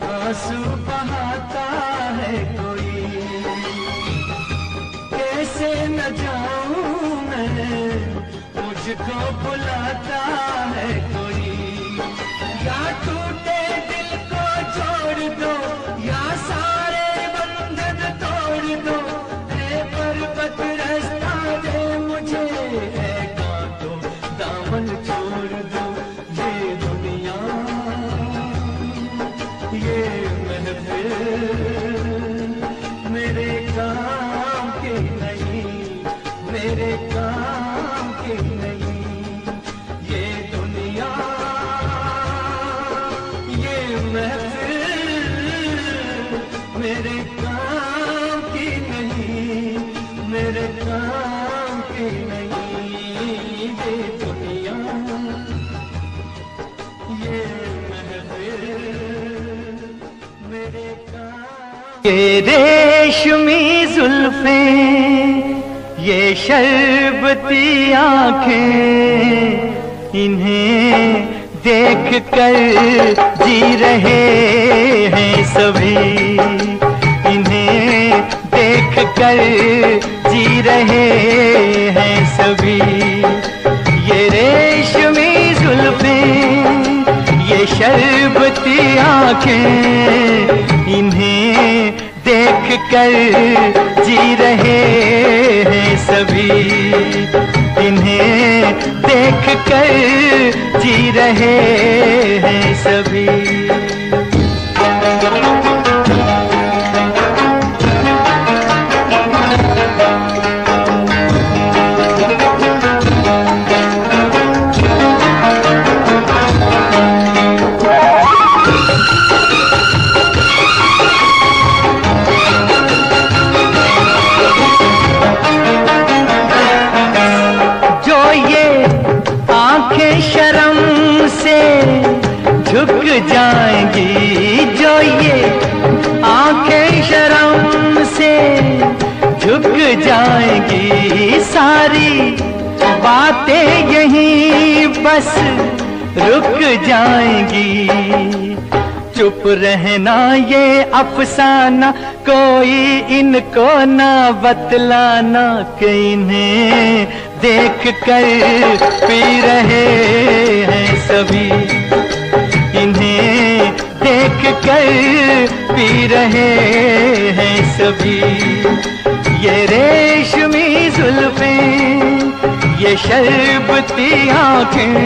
आंसू बहाता है कोई, कैसे न जाऊं मैं, मुझको बुलाता है कोई। या टूटे दिल को जोड़ दो, या सारे बंधन तोड़ दो, ऐ पर्वत रास्ता दे मुझे, ऐ कांटों दामन छोड़ दो। ये दुनिया, ये महफिल मेरे काम की नहीं, मेरे काम की नहीं। ये दुनिया, ये महफिल दुनिया ये महफिल मेरे काम। ये रेशमी जुल्फें, ये शरबती आंखें, इन्हें देख कर जी रहे हैं सभी, इन्हें देख कर जी रहे हैं सभी। ये रेशमी जुल्फें, ये शरबती आंखें, इन्हें देख कर जी रहे हैं सभी, इन्हें देख कर जी रहे हैं सभी। झुक जाएंगी, जो ये आंखें शर्म से झुक जाएंगी, सारी बातें यहीं बस रुक जाएंगी। चुप रहना ये अफसाना, कोई इनको ना बतलाना, कि इन्हें देख कर पी रहे हैं सभी, इन्हें देख कर पी रहे हैं सभी। ये रेशमी जुल्फें, ये शरबती आंखें,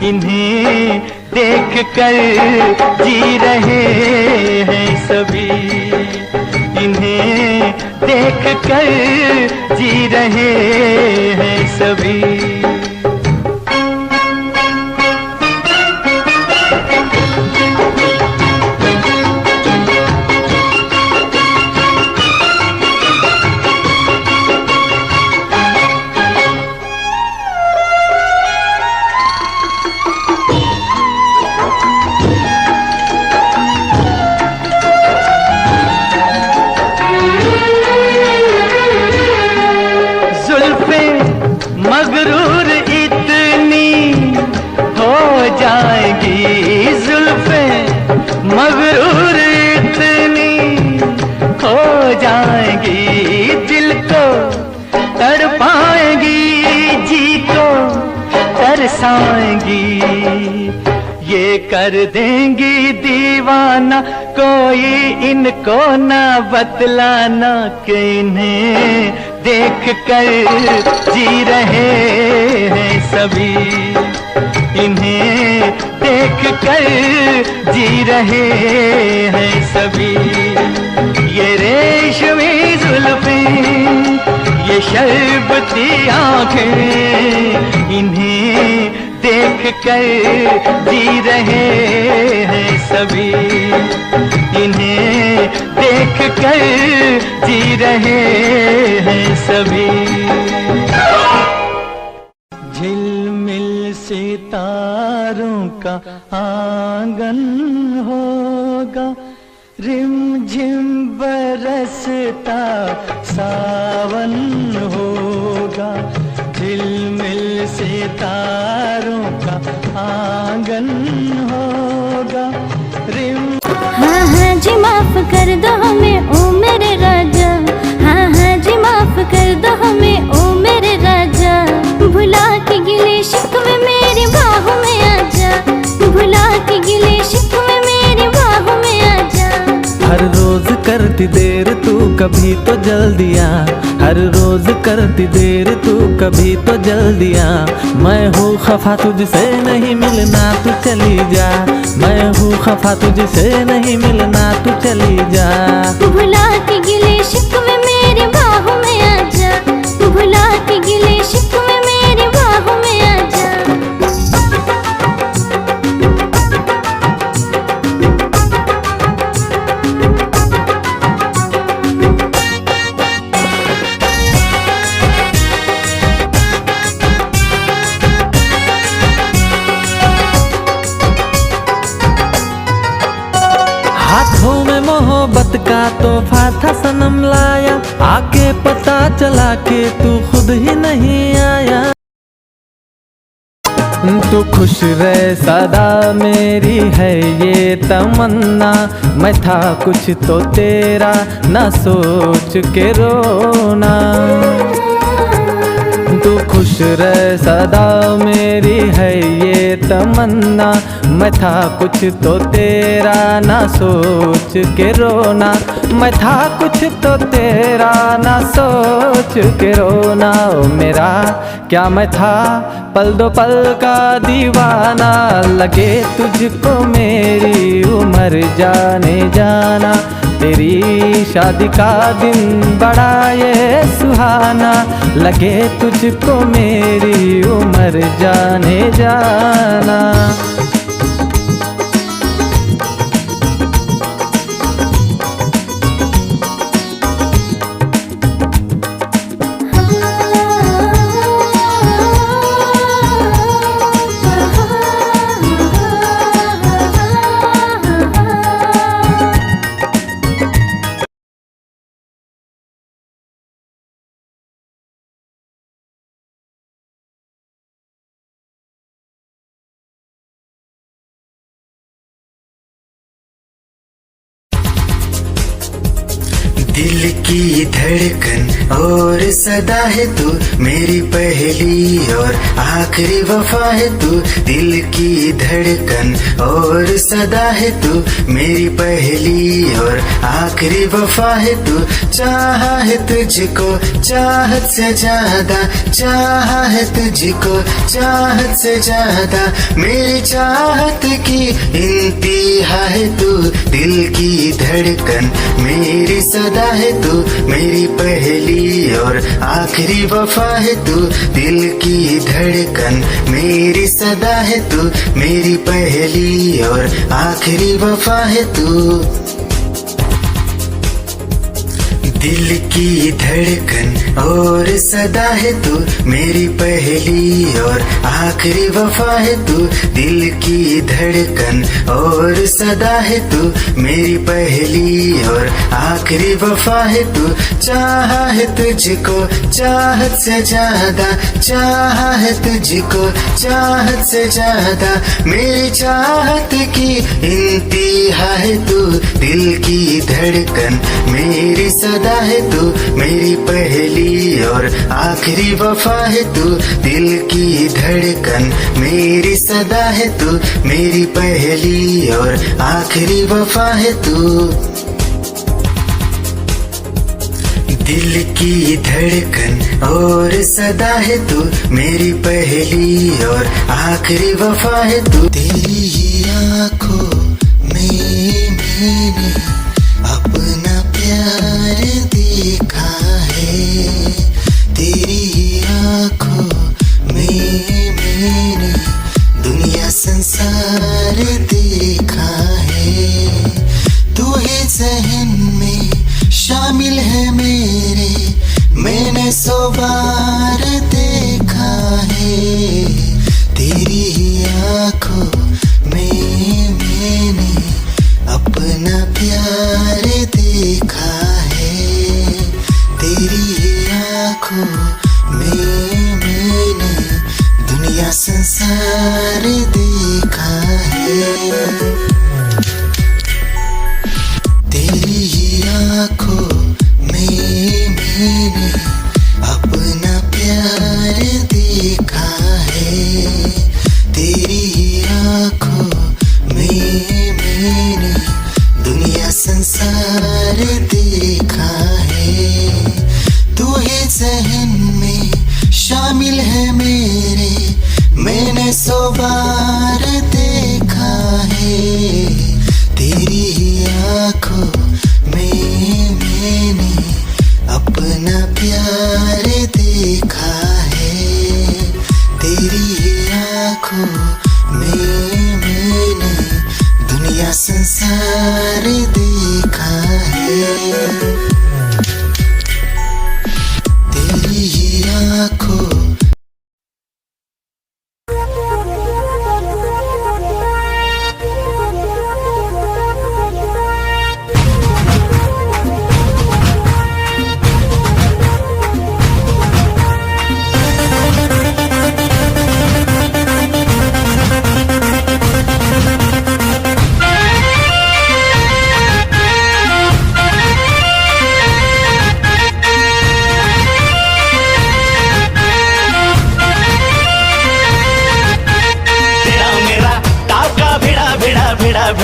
इन्हें देख कर जी रहे हैं सभी, इन्हें देख कर जी रहे हैं सभी। मगरूर इतनी हो जाएगी, जुल्फें मगरूर इतनी हो जाएंगी, दिल को तड़पाएंगी, जी को तरसाएंगी। ये कर देंगी दीवाना, कोई इनको ना बतलाना, कि इन्हें देख कर जी रहे हैं सभी, इन्हें देख कर जी रहे हैं सभी। ये रेशमी जुल्फें, ये शरबती आंखें, इन्हें देख कर जी रहे हैं सभी, इन्हें देख कर जी रहे हैं सभी। झिलमिल सितारों का आंगन होगा, रिमझिम बरसता सावन होगा, झिलमिल सितारों का आंगन होगा, हाँ हाँ जी माफ कर दो हमें ओ मेरे राजा, हाँ हाँ जी माफ कर दो हमें ओ मेरे राजा। भुला के गिले शिकवे मेरी बाहों में आजा, भुला के गिले शिकवे मेरी बाहों में आजा। हर रोज करती देर तू कभी तो जल्दी आ, हर रोज करती देर तू कभी तो जल्दी आ। मैं हूँ खफा तुझसे नहीं मिलना तू चली जा, मैं हूँ खफा तुझसे नहीं मिलना तू चली जा। भुला के गिले शिकवे मेरी बाहों में आजा, भुला के गिले शिकवे मेरी बाहों में आजा। राहों में मोहब्बत का तोहफा था सनम लाया, आके पता चला कि तू खुद ही नहीं आया। तू खुश रहे सदा मेरी है ये तमन्ना, मैं था कुछ तो तेरा ना सोच के रोना। तू खुश रहे सदा मेरी है ये तमन्ना, मैं था कुछ तो तेरा ना सोच के रोना। मैं था कुछ तो तेरा ना सोच के रोना। ओ मेरा क्या मैं था पल दो पल का दीवाना, लगे तुझको मेरी उम्र जाने जाना। तेरी शादी का दिन बड़ा ये सुहाना, लगे तुझको मेरी उम्र जाने जाना। दिल की धड़कन और सदा है तू, मेरी पहली और आखिरी वफा है तू। दिल की धड़कन और सदा है तू, मेरी पहली और आखिरी वफा है तू। चाहा है तुझको चाहत से ज्यादा, चाहा है तुझको चाहत से ज्यादा। मेरी चाहत की इंतहा है तू, दिल की धड़कन मेरी सदा है तू, मेरी पहली और आखिरी वफा है तू। दिल की धड़कन मेरी सदा है तू, मेरी पहली और आखिरी वफा है तू। दिल की धड़कन और सदा है तू, मेरी पहली और आखिरी वफा है तू। दिल की धड़कन और सदा है तू, मेरी पहली और आखिरी वफा है तू। चाहा है तुझको चाहत से ज्यादा, चाहा है तुझको चाहत से ज्यादा। मेरी चाहत की इंतहा है तू, दिल की धड़कन मेरी सदा है तू, मेरी पहली और आखिरी वफा है तू। दिल की धड़कन मेरी सदा है तू, मेरी पहली और आखिरी वफा है तू। दिल की धड़कन और सदा है तू, मेरी पहली और आखिरी वफा है तू। तेरी ही आँखों में मैंने अपना प्यार देखा है, तेरी आँखों में मैंने दुनिया संसार देखा है। तू ही ज़हन में शामिल है मेरे, मैंने 100 बार देखा है। तेरी आँखों में मैंने अपना प्यार देखा है, तेरी आँखों में मैंने दुनिया संसार देखा है। तेरी ही आँखों में मैंने अपना प्यार देखा है, तेरी आँखों में मैंने दुनिया संसार देखा है। तू ही ज़हन में शामिल है मेरे, मैंने 100 बार देखा है। तेरी आँखों में मैंने अपना प्यार देखा है, तेरी आँखों में मैंने दुनिया संसार देखा है। तेरी ही आँखों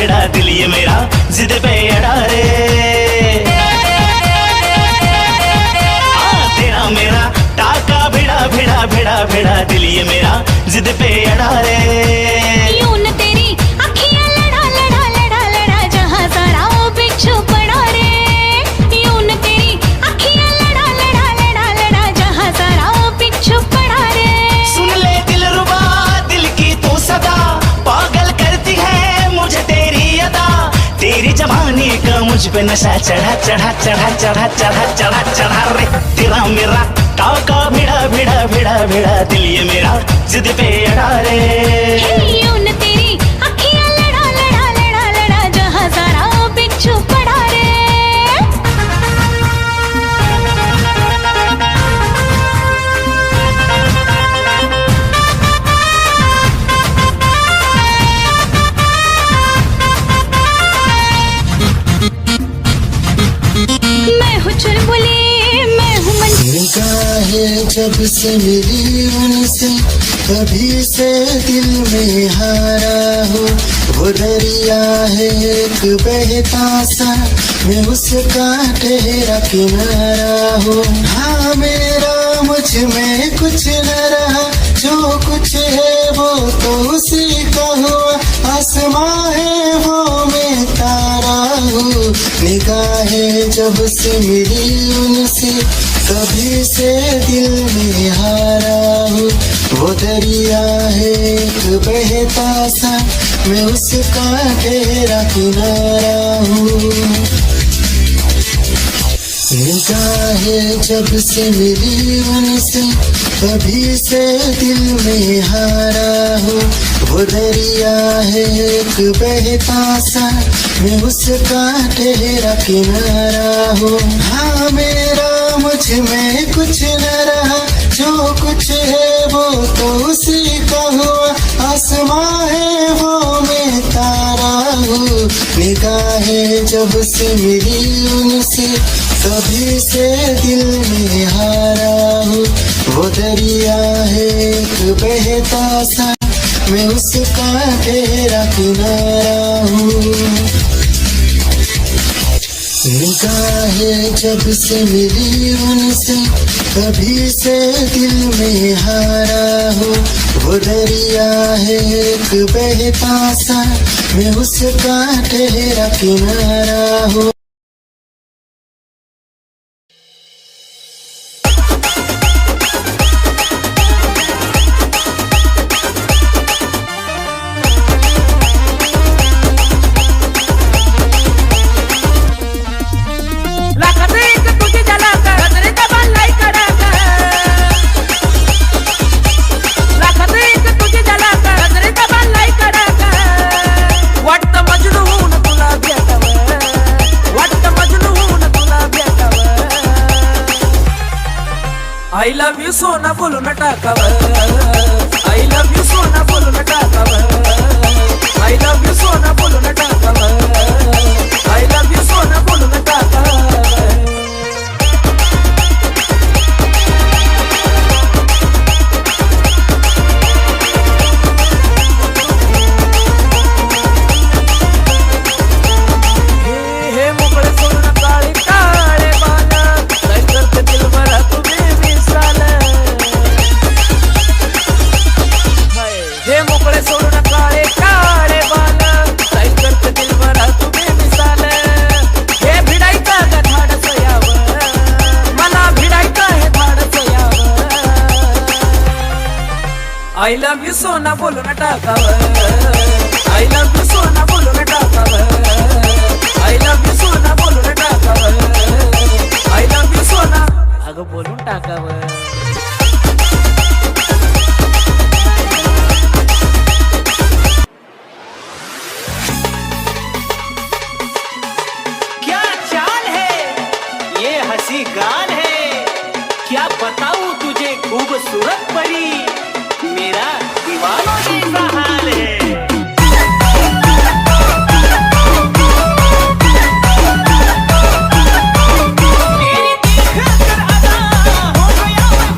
भिड़ा दिल ये मेरा जिद पे अड़ा रे। तेरा मेरा टाका भिड़ा भिड़ा भिड़ा भिड़ा दिल ये मेरा जिद पे अड़ा रे। यूं न तेरी अखियां लड़ा लड़ा लड़ा लड़ा जहां सारा वो बिच्छू पड़ा रे। यूं न तेरी अखियां लड़ा लड़ा लड़ा लड़ा जहां सारा वो बिच्छू पड़ा रे। सुन ले दिल रुबा दिल की तू सदा पागल करती है मुझे तेरी अदा। तेरी जवानी का मुझ पे नशा चढ़ा चढ़ा चढ़ा चढ़ा चढ़ा चढ़ा चढ़ा रे। तेरा मेरा टाका भिड़ा भिड़ा भिड़ा भिड़ा दिल ये मेरा जिद पे अड़ा रे। यूं न तेरी अखियां लड़ा लड़ा लड़ा लड़ा जहां सारा वो बिच्छू पड़ा रे। मैं हूँ चुलबुली मैं हूँ निगाहें जब से मिली उनसे कभी से दिल में हारा हो। वो दरिया है एक बहता सा मैं उसका ठहरा किनारा हो। हाँ मेरा मुझ में कुछ न रहा जो कुछ है वो तो उसी का हुआ। आसमां है वो मैं तारा हूँ। निगाहें जब से मिली उनसे कभी से दिल में हारा हूँ। वो दरिया है एक बहता सा मैं उसका ठहरा किनारा हूँ। निगाहें जब से मिली उनसे कभी से दिल में हारा हूँ। वो दरिया है एक बहता सा मैं उसका ठहरा किनारा हूँ। हाँ मेरा मुझ में कुछ न रहा जो कुछ है वो तो उसी का हुआ। आसमां है वो मैं तारा हूँ। निगाहें जब से मिली उनसे कभी से दिल में हारा हूँ। वो दरिया है एक बहता सा मैं उसका ठहरा किनारा हूँ। निगाहें जब से मिली उनसे कभी से दिल में हारा हूँ। वो दरिया है एक बहता सा मैं उसका ठहरा किनारा हूँ। I love you सोना बोलो न टाकावर I love you सोना बोलो न टाकावर I love you सोना बोलो न टाकावर I love you सोना बोलो न टाकावर। हे मोकळे सोना काळे काळे बाला काय करते दिल भरा तुम्ही हे मोकळे सोडून काळे काळे बाल काय करते दिल भरा तुम्ही मिसाल। हे भिडायचं ग धाडस यावं मला भिडायचं हे धाडस यावं। I love you सोना बोलून टाकावं I love you सोना बोलून टाकावं I love you सोना बोलून टाकावं I love you सोना अगं बोलून टाकावं। गान है क्या बताऊं तुझे खूबसूरत परी मेरा दीवाना जैसा हाल है। तेरी देखकर अदा हो गया मैं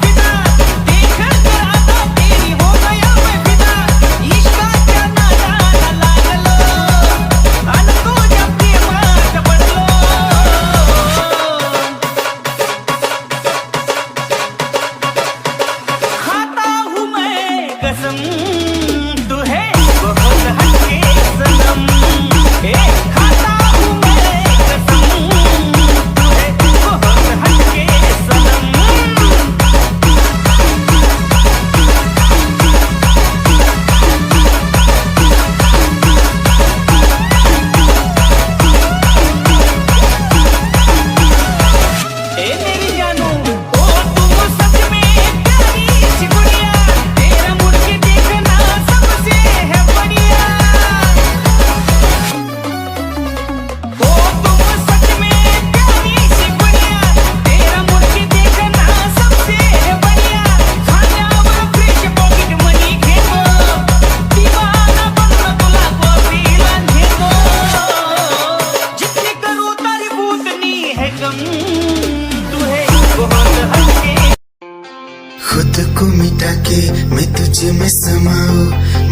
के मैं तुझ में समाऊं,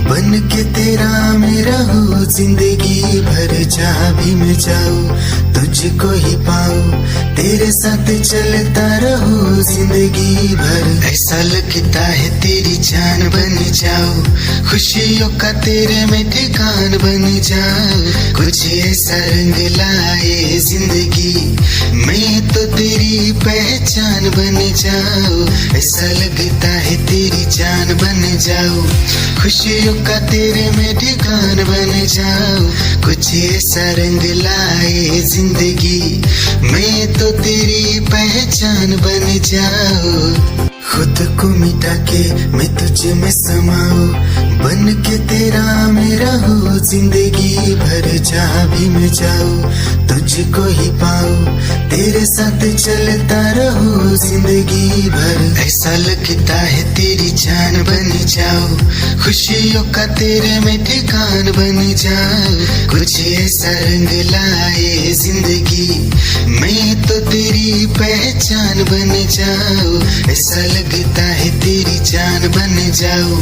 बन के तेरा मेरा हो जिंदगी भर। जहाँ भी मैं जाऊं तुझको ही पाऊं, तेरे साथ चलता रहूं जिंदगी भर। ऐसा लगता है तेरी जान बन जाऊं, खुशियों का तेरे में ठिकान बन जाऊं। कुछ ऐसा रंग लाए जिंदगी, मैं तो तेरी पहचान बन जाऊं। ऐसा लगता है तेरी जान बन जाऊं, खुशियों का तेरे में ठिकान बन जाऊं। कुछ ऐसा रंग लाए जिंदगी, मैं तो तेरी पहचान बन जाऊं। खुद को मिटा के मैं तुझ में समाऊं, बन के तेरा मेरा हो जिंदगी भर। जहाँ भी मैं जाऊं तुझको ही पाऊं, तेरे साथ चलता रहूं जिंदगी भर। ऐसा लगता है तेरी जान बन जाऊं, खुशियों का तेरे में ठिकान बन जाऊं। कुछ ऐसा रंग लाए जिंदगी, मैं तो तेरी पहचान बन जाऊं। ऐसा लगता है तेरी जान बन जाऊं,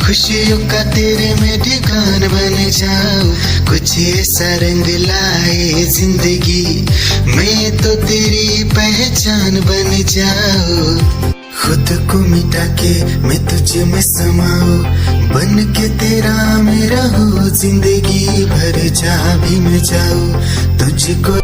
खुशियों का तेरे में ठिकान बन जाऊं। कुछ ऐसा रंग लाए जिंदगी, मैं तो तेरी पहचान बन जाऊं। खुद को मिटा के मैं तुझ में समाऊं, बन के तेरा मेरा हो जिंदगी भर। जहाँ भी मैं जाऊं तुझको